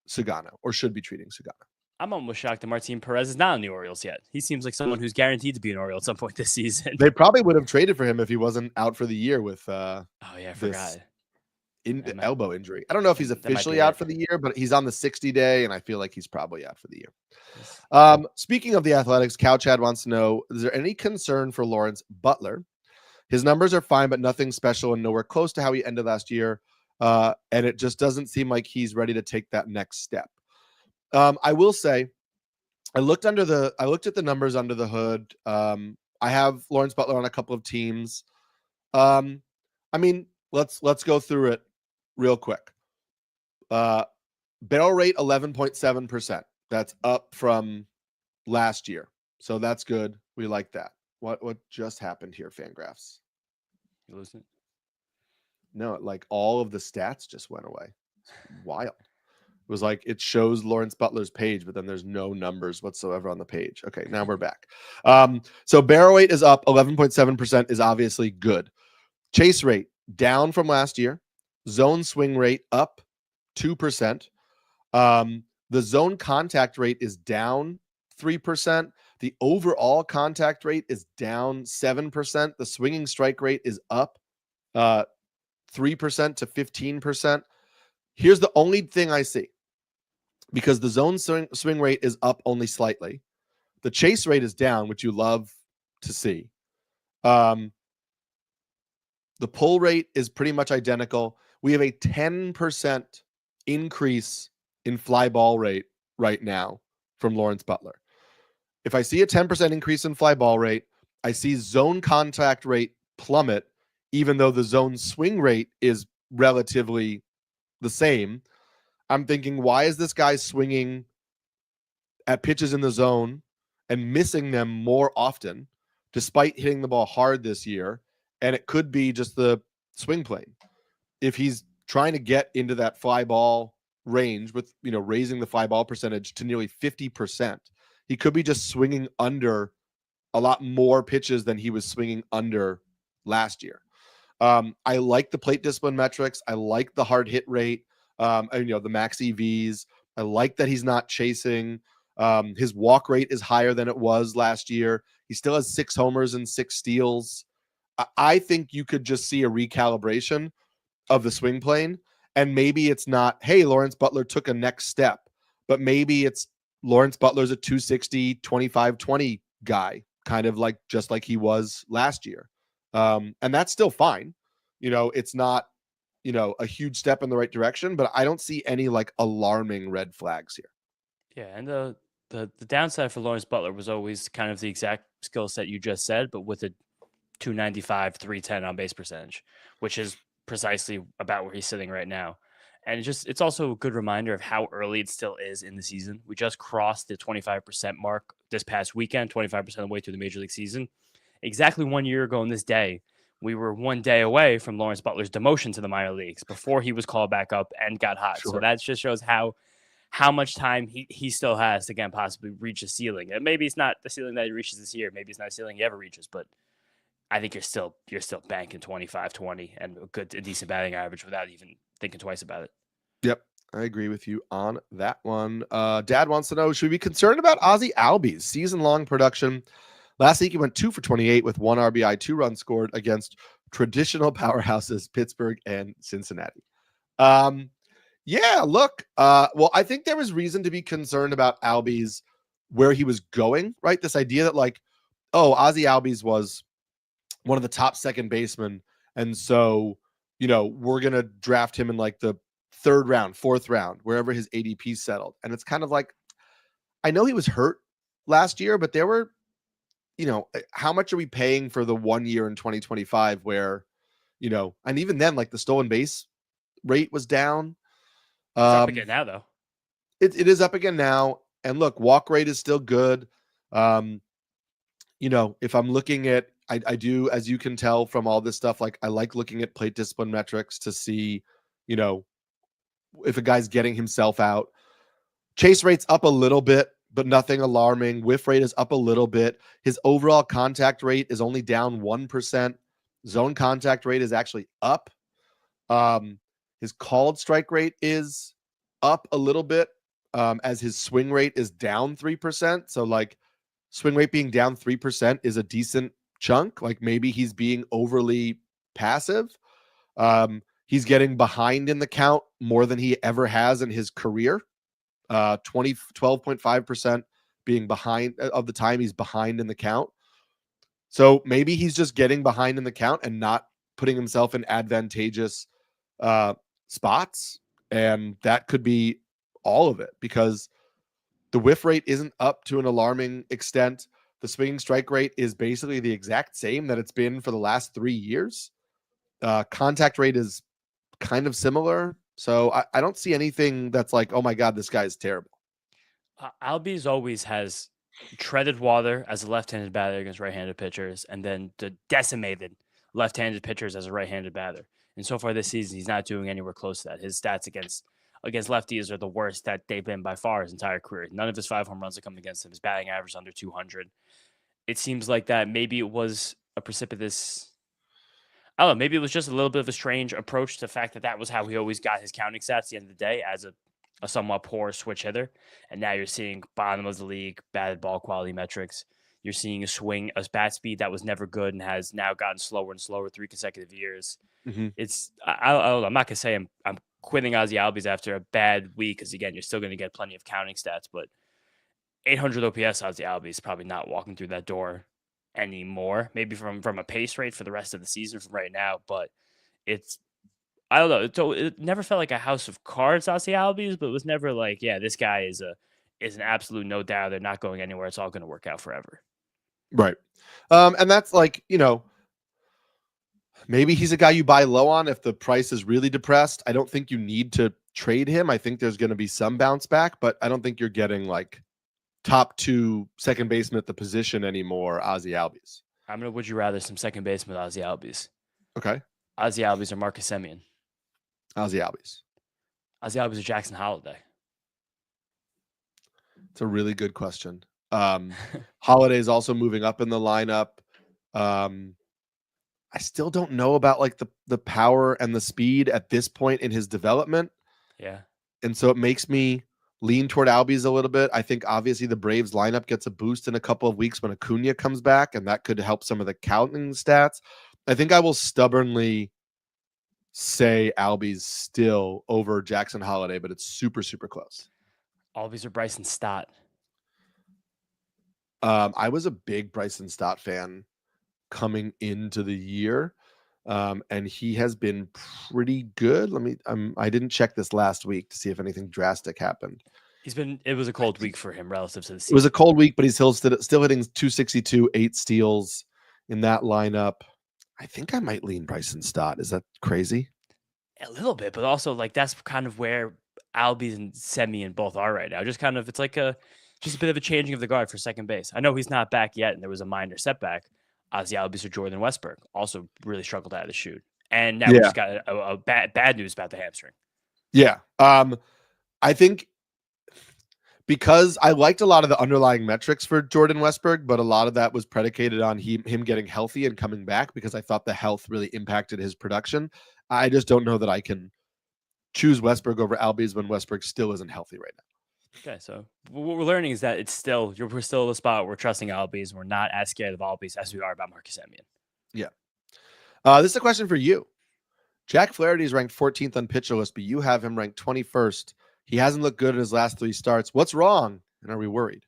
Sugano or should be treating Sugano.
I'm almost shocked that Martin Perez is not on the Orioles yet. He seems like someone who's guaranteed to be an Oriole at some point this season.
They probably would have traded for him if he wasn't out for the year with
I forgot.
Elbow injury. I don't know if he's officially out for the year, but he's on the 60-day, and I feel like he's probably out for the year. Speaking of the Athletics, Cow Chad wants to know, is there any concern for Lawrence Butler? His numbers are fine, but nothing special and nowhere close to how he ended last year. And it just doesn't seem like he's ready to take that next step. I will say, I looked at the numbers under the hood. I have Lawrence Butler on a couple of teams. I mean, let's go through it real quick. Barrel rate 11.7%. That's up from last year. So that's good. We like that. What just happened here, Fangraphs?
You losing it?
No, like all of the stats just went away. It's wild. It was like it shows Lawrence Butler's page, but then there's no numbers whatsoever on the page. Okay, now we're back. So barrel rate is up 11.7% is obviously good. Chase rate down from last year. Zone swing rate up 2%. The zone contact rate is down 3%. The overall contact rate is down 7%. The swinging strike rate is up 3% to 15%. Here's the only thing I see, because the zone swing rate is up only slightly. The chase rate is down, which you love to see. The pull rate is pretty much identical. We have a 10% increase in fly ball rate right now from Lawrence Butler. If I see a 10% increase in fly ball rate, I see zone contact rate plummet, even though the zone swing rate is relatively the same. I'm thinking, why is this guy swinging at pitches in the zone and missing them more often, despite hitting the ball hard this year? And it could be just the swing plane. If he's trying to get into that fly ball range with, raising the fly ball percentage to nearly 50%, he could be just swinging under a lot more pitches than he was swinging under last year. I like the plate discipline metrics. I like the hard hit rate, the max EVs. I like that he's not chasing. His walk rate is higher than it was last year. He still has 6 homers and 6 steals. I think you could just see a recalibration of the swing plane, and maybe it's not, hey, Lawrence Butler took a next step, but maybe it's Lawrence Butler's a 260, 25-20 guy, kind of just like he was last year. And that's still fine. It's not, a huge step in the right direction, but I don't see any alarming red flags here.
Yeah, and the downside for Lawrence Butler was always kind of the exact skill set you just said, but with a 295, 310 on base percentage, which is precisely about where he's sitting right now. And it's also a good reminder of how early it still is in the season. We just crossed the 25% mark this past weekend, 25% of the way through the Major League season. Exactly 1 year ago on this day, we were 1 day away from Lawrence Butler's demotion to the minor leagues before he was called back up and got hot. Sure. So that just shows how much time he still has to, again, possibly reach a ceiling. And maybe it's not the ceiling that he reaches this year. Maybe it's not a ceiling he ever reaches, but I think you're still banking 25-20 and a decent batting average without even thinking twice about it.
Yep, I agree with you on that one. Dad wants to know, should we be concerned about Ozzie Albies' season-long production? Last week he went 2 for 28 with 1 RBI, 2 runs scored against traditional powerhouses Pittsburgh and Cincinnati. Yeah, look, well, I think there was reason to be concerned about Albies where he was going, right? This idea that Ozzie Albies was one of the top second basemen, and so we're gonna draft him in the 3rd round, 4th round, wherever his ADP settled. And it's kind of I know he was hurt last year, but there were, how much are we paying for the 1 year in 2025 where, and even then, the stolen base rate was down.
It's up again now, though.
It is up again now. And look, walk rate is still good. If I'm looking at, I do, as you can tell from all this stuff, I like looking at plate discipline metrics to see, if a guy's getting himself out. Chase rate's up a little bit, but nothing alarming. Whiff rate is up a little bit. His overall contact rate is only down 1%. Zone contact rate is actually up. His called strike rate is up a little bit, as his swing rate is down 3%. So swing rate being down 3% is a decent chunk. Maybe he's being overly passive. He's getting behind in the count more than he ever has in his career. 12.5% being behind of the time he's behind in the count. So maybe he's just getting behind in the count and not putting himself in advantageous spots. And that could be all of it, because the whiff rate isn't up to an alarming extent. The swinging strike rate is basically the exact same that it's been for the last 3 years. Contact rate is kind of similar. So I don't see anything that's oh my God, this guy is terrible.
Albies always has treaded water as a left-handed batter against right-handed pitchers, and then the decimated left-handed pitchers as a right-handed batter. And so far this season, he's not doing anywhere close to that. His stats against lefties are the worst that they've been by far his entire career. None of his 5 home runs have come against him. His batting average is under 200. It seems like that maybe it was a precipitous, I don't know, maybe it was just a little bit of a strange approach to the fact that was how he always got his counting stats at the end of the day, as a somewhat poor switch hitter. And now you're seeing bottom of the league, batted ball quality metrics. You're seeing a bat speed that was never good and has now gotten slower and slower 3 consecutive years.
Mm-hmm.
I'm not gonna say I'm quitting Ozzie Albies after a bad week because again, you're still gonna get plenty of counting stats, but 800 OPS Ozzie Albies is probably not walking through that door anymore. Maybe from a pace rate for the rest of the season from right now, but it's I don't know. It never felt like a house of cards, Ozzie Albies, but it was never like, yeah, this guy is an absolute no doubt. They're not going anywhere. It's all going to work out forever.
Right. And that's like, maybe he's a guy you buy low on if the price is really depressed. I don't think you need to trade him. I think there's going to be some bounce back, but I don't think you're getting like top 2 second baseman at the position anymore, Ozzie Albies.
I'm going to would you rather some second baseman with Ozzie Albies.
Okay.
Ozzie Albies or Marcus Semien?
Ozzie Albies.
Ozzie Albies or Jackson Holliday?
It's a really good question. Holliday is also moving up in the lineup. I still don't know about like the power and the speed at this point in his development.
Yeah.
And so it makes me lean toward Albies a little bit. I think obviously the Braves lineup gets a boost in a couple of weeks when Acuna comes back, and that could help some of the counting stats. I think I will stubbornly say Albies still over Jackson Holliday, but it's super, super close.
Albies or Bryson Stott?
I was a big Bryson Stott fan coming into the year, and he has been pretty good. I didn't check this last week to see if anything drastic happened.
It was a cold week for him relative to the season.
It was a cold week, but he's still hitting 262, 8 steals in that lineup. I think I might lean Bryson Stott. Is that crazy?
A little bit, but also like that's kind of where Albies and Semien both are right now. Just kind of, it's like just a bit of a changing of the guard for second base. I know he's not back yet, and there was a minor setback. Ozzie Albies or Jordan Westberg also really struggled out of the chute, and now we just got a bad news about the hamstring.
Yeah, I think because I liked a lot of the underlying metrics for Jordan Westberg, but a lot of that was predicated on him getting healthy and coming back because I thought the health really impacted his production. I just don't know that I can choose Westberg over Albies when Westberg still isn't healthy right now.
Okay, so what we're learning is that we're still in the spot. We're trusting Albies. We're not as scared of Albies as we are about Marcus Semien.
Yeah. This is a question for you. Jack Flaherty is ranked 14th on pitcher list, but you have him ranked 21st. He hasn't looked good in his last 3 starts. What's wrong? And are we worried?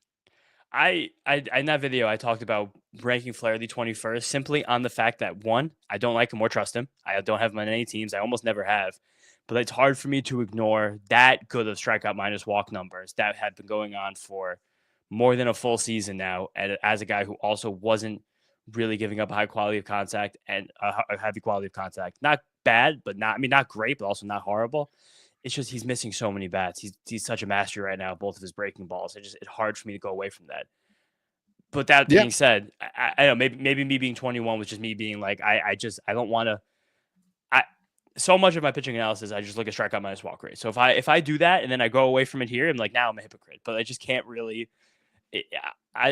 I in that video, I talked about ranking Flaherty 21st simply on the fact that, one, I don't like him or trust him. I don't have him on any teams. I almost never have. But it's hard for me to ignore that good of strikeout minus walk numbers that have been going on for more than a full season now. And as a guy who also wasn't really giving up a high quality of contact and a heavy quality of contact, not bad, but not great, but also not horrible. It's just he's missing so many bats. He's such a master right now, both of his breaking balls. It's hard for me to go away from that. But that being said, I know maybe me being 21 was just me being like, I don't want to. So much of my pitching analysis, I just look at strikeout minus walk rate. So if I do that and then I go away from it here, I'm like, now I'm a hypocrite. But I just can't really.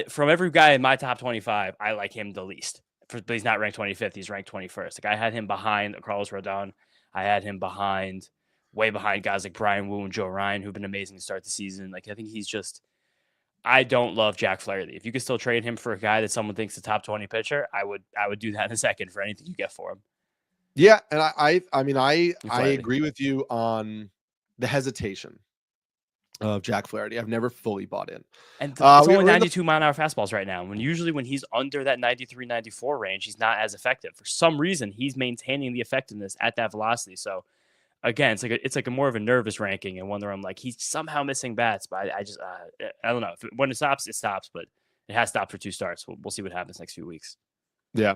From every guy in my top 25, I like him the least. But he's not ranked 25th. He's ranked 21st. Like I had him behind Carlos Rodon. I had him way behind guys like Brian Wu and Joe Ryan, who've been amazing to start the season. Like I think he's just. I don't love Jack Flaherty. If you could still trade him for a guy that someone thinks is a top 20 pitcher, I would do that in a second for anything you get for him.
Yeah, and I agree with you on the hesitation of Jack Flaherty. I've never fully bought in.
And it's only 92 mile an hour fastballs right now. Usually when he's under that 93, 94 range, he's not as effective. For some reason, he's maintaining the effectiveness at that velocity. So again, it's like a more of a nervous ranking and one where I'm like, he's somehow missing bats, but I don't know. When it stops, but it has stopped for 2 starts. We'll see what happens next few weeks.
Yeah.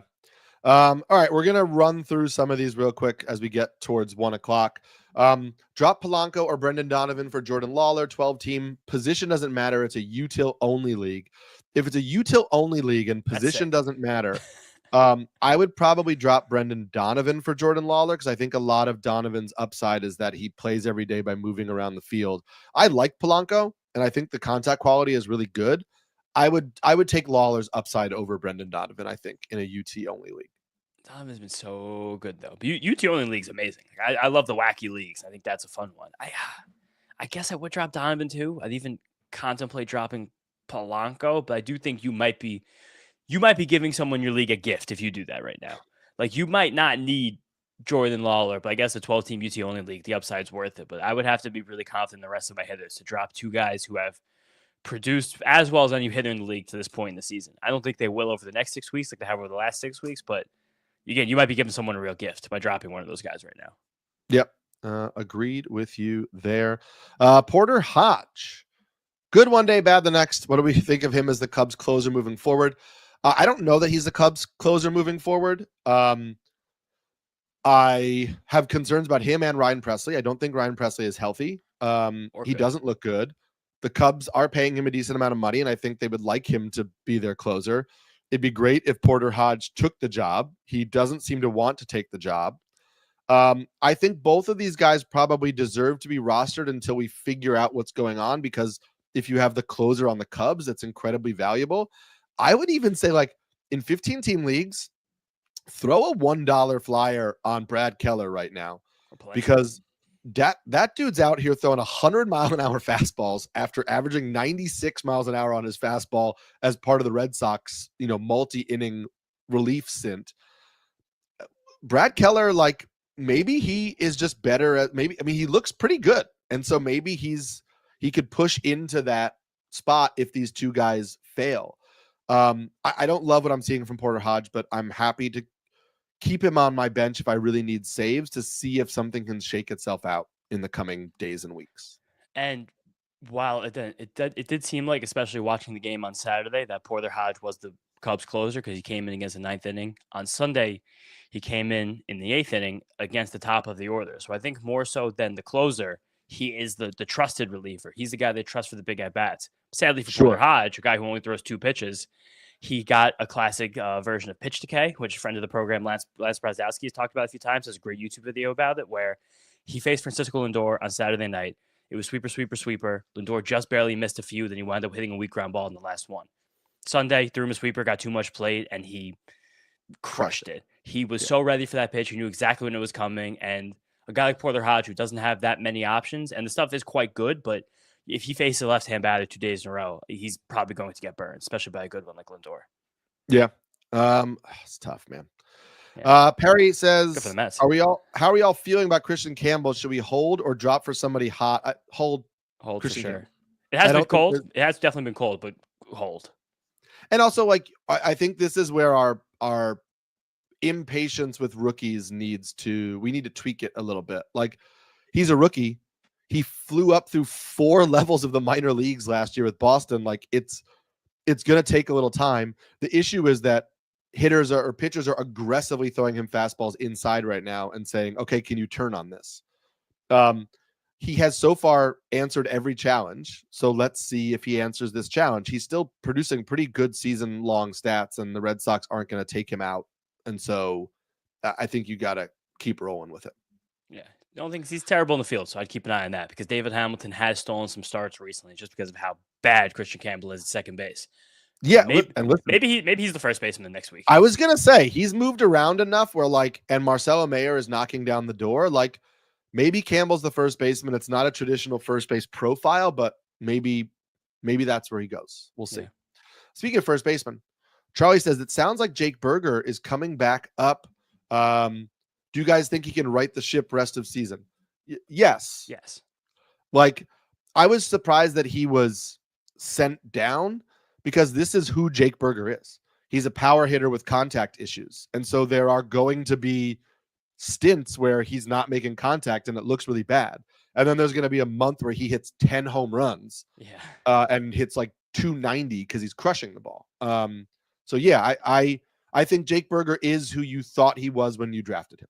All right, we're gonna run through some of these real quick as we get towards 1 o'clock. Drop Polanco or Brendan Donovan for Jordan Lawler. 12-team position doesn't matter. It's a util only league. If it's a util only league and position doesn't matter, I would probably drop Brendan Donovan for Jordan Lawler because I think a lot of Donovan's upside is that he plays every day by moving around the field. I like Polanco, and I think the contact quality is really good. I would take Lawler's upside over Brendan Donovan, I think, in a UT only league.
Donovan's been so good though. UT only league's amazing. I love the wacky leagues. I think that's a fun one. I guess I would drop Donovan too. I'd even contemplate dropping Polanco, but I do think you might be you might be giving someone in your league a gift if you do that right now. Like, you might not need Yordan Lawler, but I guess a 12-team UT only league, the upside's worth it. But I would have to be really confident in the rest of my hitters to drop two guys who have produced as well as any hitter in the league to this point in the season. I don't think they will over the next 6 weeks like they have over the last 6 weeks, but again, you might be giving someone a real gift by dropping one of those guys right now.
Yep. Agreed with you there. Porter Hodge. Good one day, bad the next. What do we think of him as the Cubs closer moving forward? I don't know that he's the Cubs closer moving forward. I have concerns about him and Ryan Presley. I don't think Ryan Presley is healthy. He doesn't look good. The Cubs are paying him a decent amount of money, and I think they would like him to be their closer. It'd be great if Porter Hodge took the job. He doesn't seem to want to take the job. I think both of these guys probably deserve to be rostered until we figure out what's going on, because if you have the closer on the Cubs, that's incredibly valuable. I would even say, like, in 15-team leagues, throw a $1 flyer on Brad Keller right now, because that dude's out here throwing 100-mile-an-hour fastballs after averaging 96 miles an hour on his fastball as part of the Red Sox, multi-inning relief stint. Brad Keller, like, maybe he is just better at he looks pretty good. And so maybe he could push into that spot if these two guys fail. I don't love what I'm seeing from Porter Hodge, but I'm happy to keep him on my bench if I really need saves to see if something can shake itself out in the coming days and weeks.
And while it did seem like, especially watching the game on Saturday, that Porter Hodge was the Cubs closer because he came in against the 9th inning. On Sunday, he came in the 8th inning against the top of the order. So I think more so than the closer, he is the trusted reliever. He's the guy they trust for the big at-bats. Sadly for Porter Hodge, a guy who only throws 2 pitches, he got a classic version of pitch decay, which a friend of the program, Lance Brazdowski, has talked about a few times. There's a great YouTube video about it where he faced Francisco Lindor on Saturday night. It was sweeper, sweeper, sweeper. Lindor just barely missed a few. Then he wound up hitting a weak ground ball in the last one. Sunday, threw him a sweeper, got too much plate, and he crushed it. He was so ready for that pitch. He knew exactly when it was coming. And a guy like Porter Hodge, who doesn't have that many options, and the stuff is quite good, but if he faces a left-hand batter 2 days in a row, he's probably going to get burned, especially by a good one like Lindor.
Yeah. It's tough, man. Yeah. Perry says, how are y'all feeling about Christian Campbell? Should we hold or drop for somebody hot? Hold
Christian for sure. Campbell. It has been cold. It has definitely been cold, but hold.
And also, like, I think this is where our impatience with rookies we need to tweak it a little bit. Like, he's a rookie. He flew up through 4 levels of the minor leagues last year with Boston. Like, it's going to take a little time. The issue is that pitchers are aggressively throwing him fastballs inside right now and saying, okay, can you turn on this? He has so far answered every challenge. So let's see if he answers this challenge. He's still producing pretty good season-long stats, and the Red Sox aren't going to take him out. And so I think you got to keep rolling with it.
Yeah. I don't think he's terrible in the field, so I'd keep an eye on that, because David Hamilton has stolen some starts recently just because of how bad Christian Campbell is at second base.
Yeah,
maybe he's the first baseman next week.
I was gonna say he's moved around enough where, and Marcelo Mayer is knocking down the door. Like, maybe Campbell's the first baseman. It's not a traditional first base profile, but maybe that's where he goes. We'll see. Yeah. Speaking of first baseman, Charlie says it sounds like Jake Berger is coming back up. Do you guys think he can right the ship rest of season? Yes.
Yes.
Like, I was surprised that he was sent down, because this is who Jake Berger is. He's a power hitter with contact issues. And so there are going to be stints where he's not making contact and it looks really bad. And then there's going to be a month where he hits 10 home runs and hits like 290 because he's crushing the ball. So yeah, I think Jake Berger is who you thought he was when you drafted him.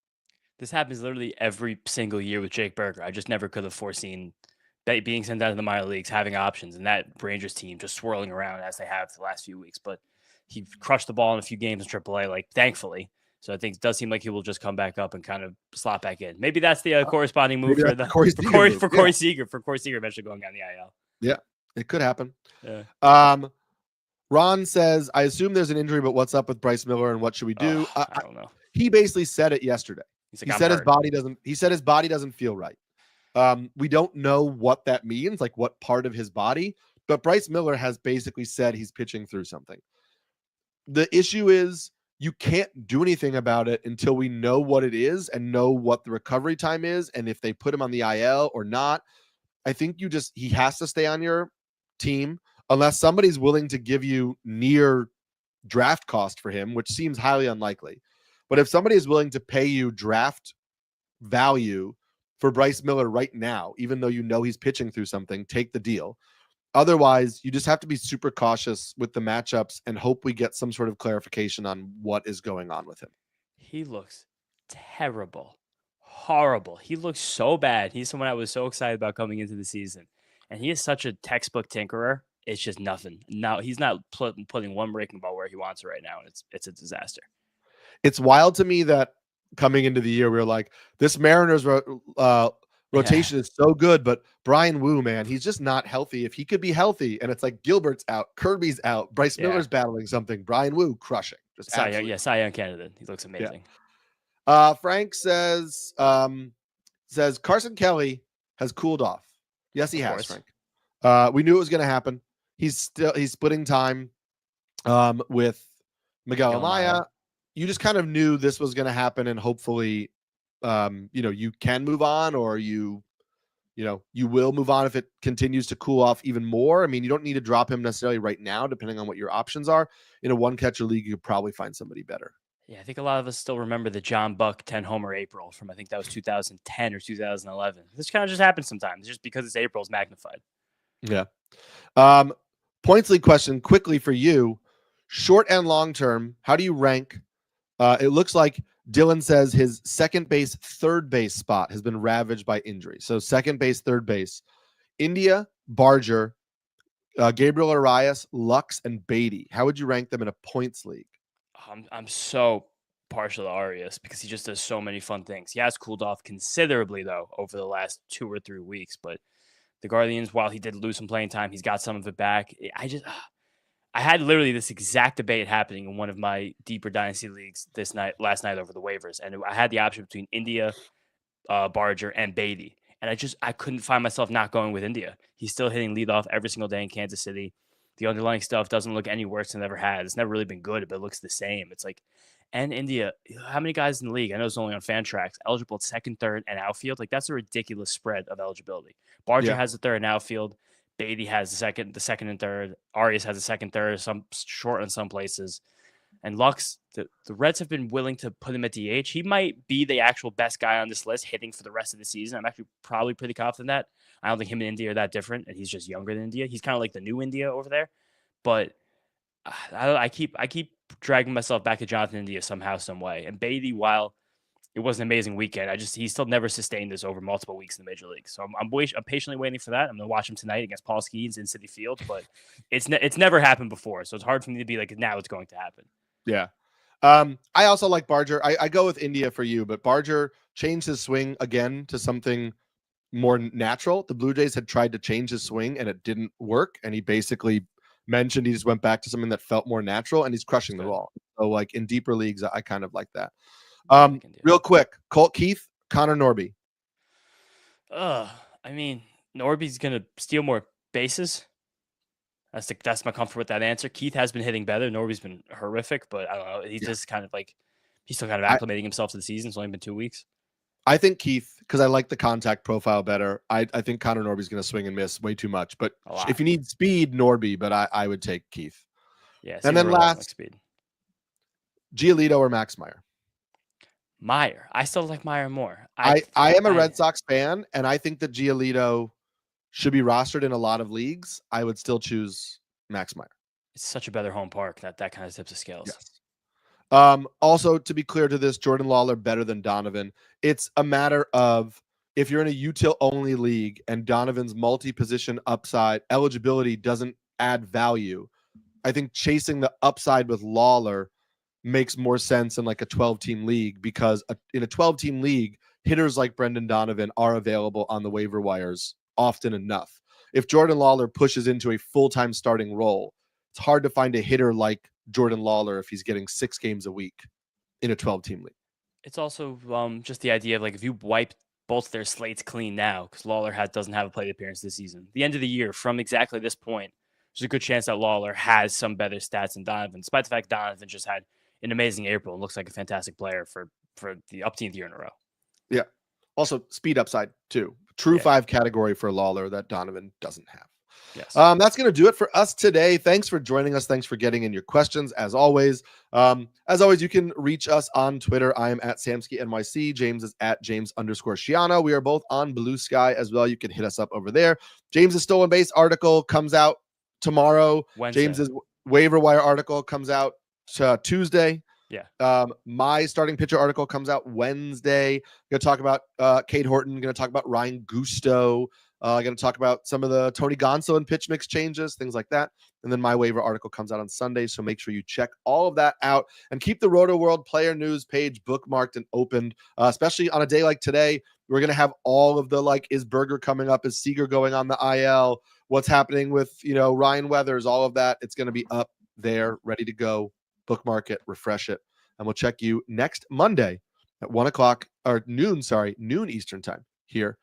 This happens literally every single year with Jake Berger. I just never could have foreseen being sent down to the minor leagues, having options, and that Rangers team just swirling around as they have the last few weeks. But he crushed the ball in a few games in AAA, like, thankfully. So I think it does seem like he will just come back up and kind of slot back in. Maybe that's the corresponding move for Corey Seager. For Corey Seager eventually going on the IL.
Yeah, it could happen. Yeah. Ron says, I assume there's an injury, but what's up with Bryce Miller and what should we do?
I don't know.
He basically said it yesterday. He said his body doesn't feel right. We don't know what that means, like what part of his body, but Bryce Miller has basically said he's pitching through something. The issue is you can't do anything about it until we know what it is and know what the recovery time is and if they put him on the IL or not. I think he has to stay on your team unless somebody's willing to give you near draft cost for him, which seems highly unlikely. But if somebody is willing to pay you draft value for Bryce Miller right now, even though you know he's pitching through something, take the deal. Otherwise, you just have to be super cautious with the matchups and hope we get some sort of clarification on what is going on with him.
He looks terrible, horrible. He looks so bad. He's someone I was so excited about coming into the season. And he is such a textbook tinkerer. It's just nothing. Now he's not putting one breaking ball where he wants it right now, and it's a disaster.
It's wild to me that coming into the year, we were like, this Mariners rotation is so good, but Brian Wu, man, he's just not healthy. If he could be healthy, and it's like Gilbert's out, Kirby's out, Bryce Miller's battling something, Brian Wu crushing. Just
Cy Young candidate. He looks amazing.
Yeah. Frank says Carson Kelly has cooled off. Yes, he has, Frank. We knew it was going to happen. He's splitting time with Miguel Amaya. You just kind of knew this was going to happen, and hopefully, you can move on, or you will move on if it continues to cool off even more. I mean, you don't need to drop him necessarily right now, depending on what your options are. In a one-catcher league, you could probably find somebody better.
Yeah, I think a lot of us still remember the John Buck 10-homer April from, I think that was 2010 or 2011. This kind of just happens sometimes, just because it's April's magnified.
Yeah. Points league question quickly for you. Short and long term, how do you rank? It looks like Dylan says his second base, third base spot has been ravaged by injury. So second base, third base. India, Barger, Gabriel Arias, Lux, and Beatty. How would you rank them in a points league?
I'm so partial to Arias because he just does so many fun things. He has cooled off considerably, though, over the last 2 or 3 weeks. But the Guardians, while he did lose some playing time, he's got some of it back. I had literally this exact debate happening in one of my deeper dynasty leagues last night over the waivers, and I had the option between India, Barger, and Beatty, and I couldn't find myself not going with India. He's still hitting leadoff every single day in Kansas City. The underlying stuff doesn't look any worse than it ever has. It's never really been good, but it looks the same. It's like, and India, how many guys in the league? I know it's only on Fantrax, eligible at second, third, and outfield. Like, that's a ridiculous spread of eligibility. Barger has the third and outfield. Beatty has the second and third. Arias has the second, third, some short in some places. And Lux, the Reds have been willing to put him at DH. He might be the actual best guy on this list hitting for the rest of the season. I'm actually probably pretty confident that. I don't think him and India are that different, and he's just younger than India. He's kind of like the new India over there. But I keep dragging myself back to Jonathan India somehow, some way. And Beatty, while it was an amazing weekend, he still never sustained this over multiple weeks in the major leagues. So I'm patiently waiting for that. I'm going to watch him tonight against Paul Skeens in Citi Field, but it's never happened before. So it's hard for me to be like, now it's going to happen.
Yeah. I also like Barger. I go with India for you, but Barger changed his swing again to something more natural. The Blue Jays had tried to change his swing and it didn't work. And he basically mentioned he just went back to something that felt more natural, and he's crushing the ball. So like in deeper leagues, I kind of like that. Real quick, Colt Keith, Connor Norby.
I mean, Norby's gonna steal more bases. That's my comfort with that answer. Keith has been hitting better. Norby's been horrific, but I don't know. He's just kind of like he's still kind of acclimating himself to the season. It's only been 2 weeks.
I think Keith, because I like the contact profile better. I think Connor Norby's going to swing and miss way too much. But if you need speed, Norby. But I would take Keith.
Yeah,
and then last,
like speed.
Giolito or Max Meyer.
Meyer. I still like Meyer more.
I am a Red Sox fan, and I think that Giolito should be rostered in a lot of leagues. I would still choose Max Meyer.
It's such a better home park that kind of tips the scales.
Yes. Also, to be clear to this, Jordan Lawler better than Donovan. It's a matter of if you're in a util only league and Donovan's multi-position upside eligibility doesn't add value. I think chasing the upside with Lawler makes more sense in like a 12-team league, because in a 12-team league, hitters like Brendan Donovan are available on the waiver wires often enough. If Jordan Lawler pushes into a full-time starting role, it's hard to find a hitter like Jordan Lawler if he's getting 6 games a week in a 12-team league.
It's also just the idea of like if you wipe both their slates clean now, because Lawler doesn't have a plate appearance this season. The end of the year, from exactly this point, there's a good chance that Lawler has some better stats than Donovan, despite the fact Donovan just had an amazing April and looks like a fantastic player for the upteenth year in a row.
Yeah. Also, speed upside too. True 5 category for Lawler that Donovan doesn't have.
Yes.
That's going to do it for us today. Thanks for joining us. Thanks for getting in your questions. As always, you can reach us on Twitter. I am at Samulski NYC. James is at James_Schiano. We are both on Blue Sky as well. You can hit us up over there. James's stolen base article comes out tomorrow.
Wednesday.
James's waiver wire article comes out Tuesday.
Yeah.
My starting pitcher article comes out Wednesday. Going to talk about Cade Horton. Going to talk about Ryan Gusto. Going to talk about some of the Tony Gonsolin and pitch mix changes, things like that. And then my waiver article comes out on Sunday. So make sure you check all of that out and keep the Rotoworld player news page bookmarked and opened, especially on a day like today. We're going to have all of the, is Berger coming up? Is Seager going on the IL? What's happening with, Ryan Weathers, all of that. It's going to be up there, ready to go. Bookmark it, refresh it. And we'll check you next Monday at 1 o'clock or noon Eastern time here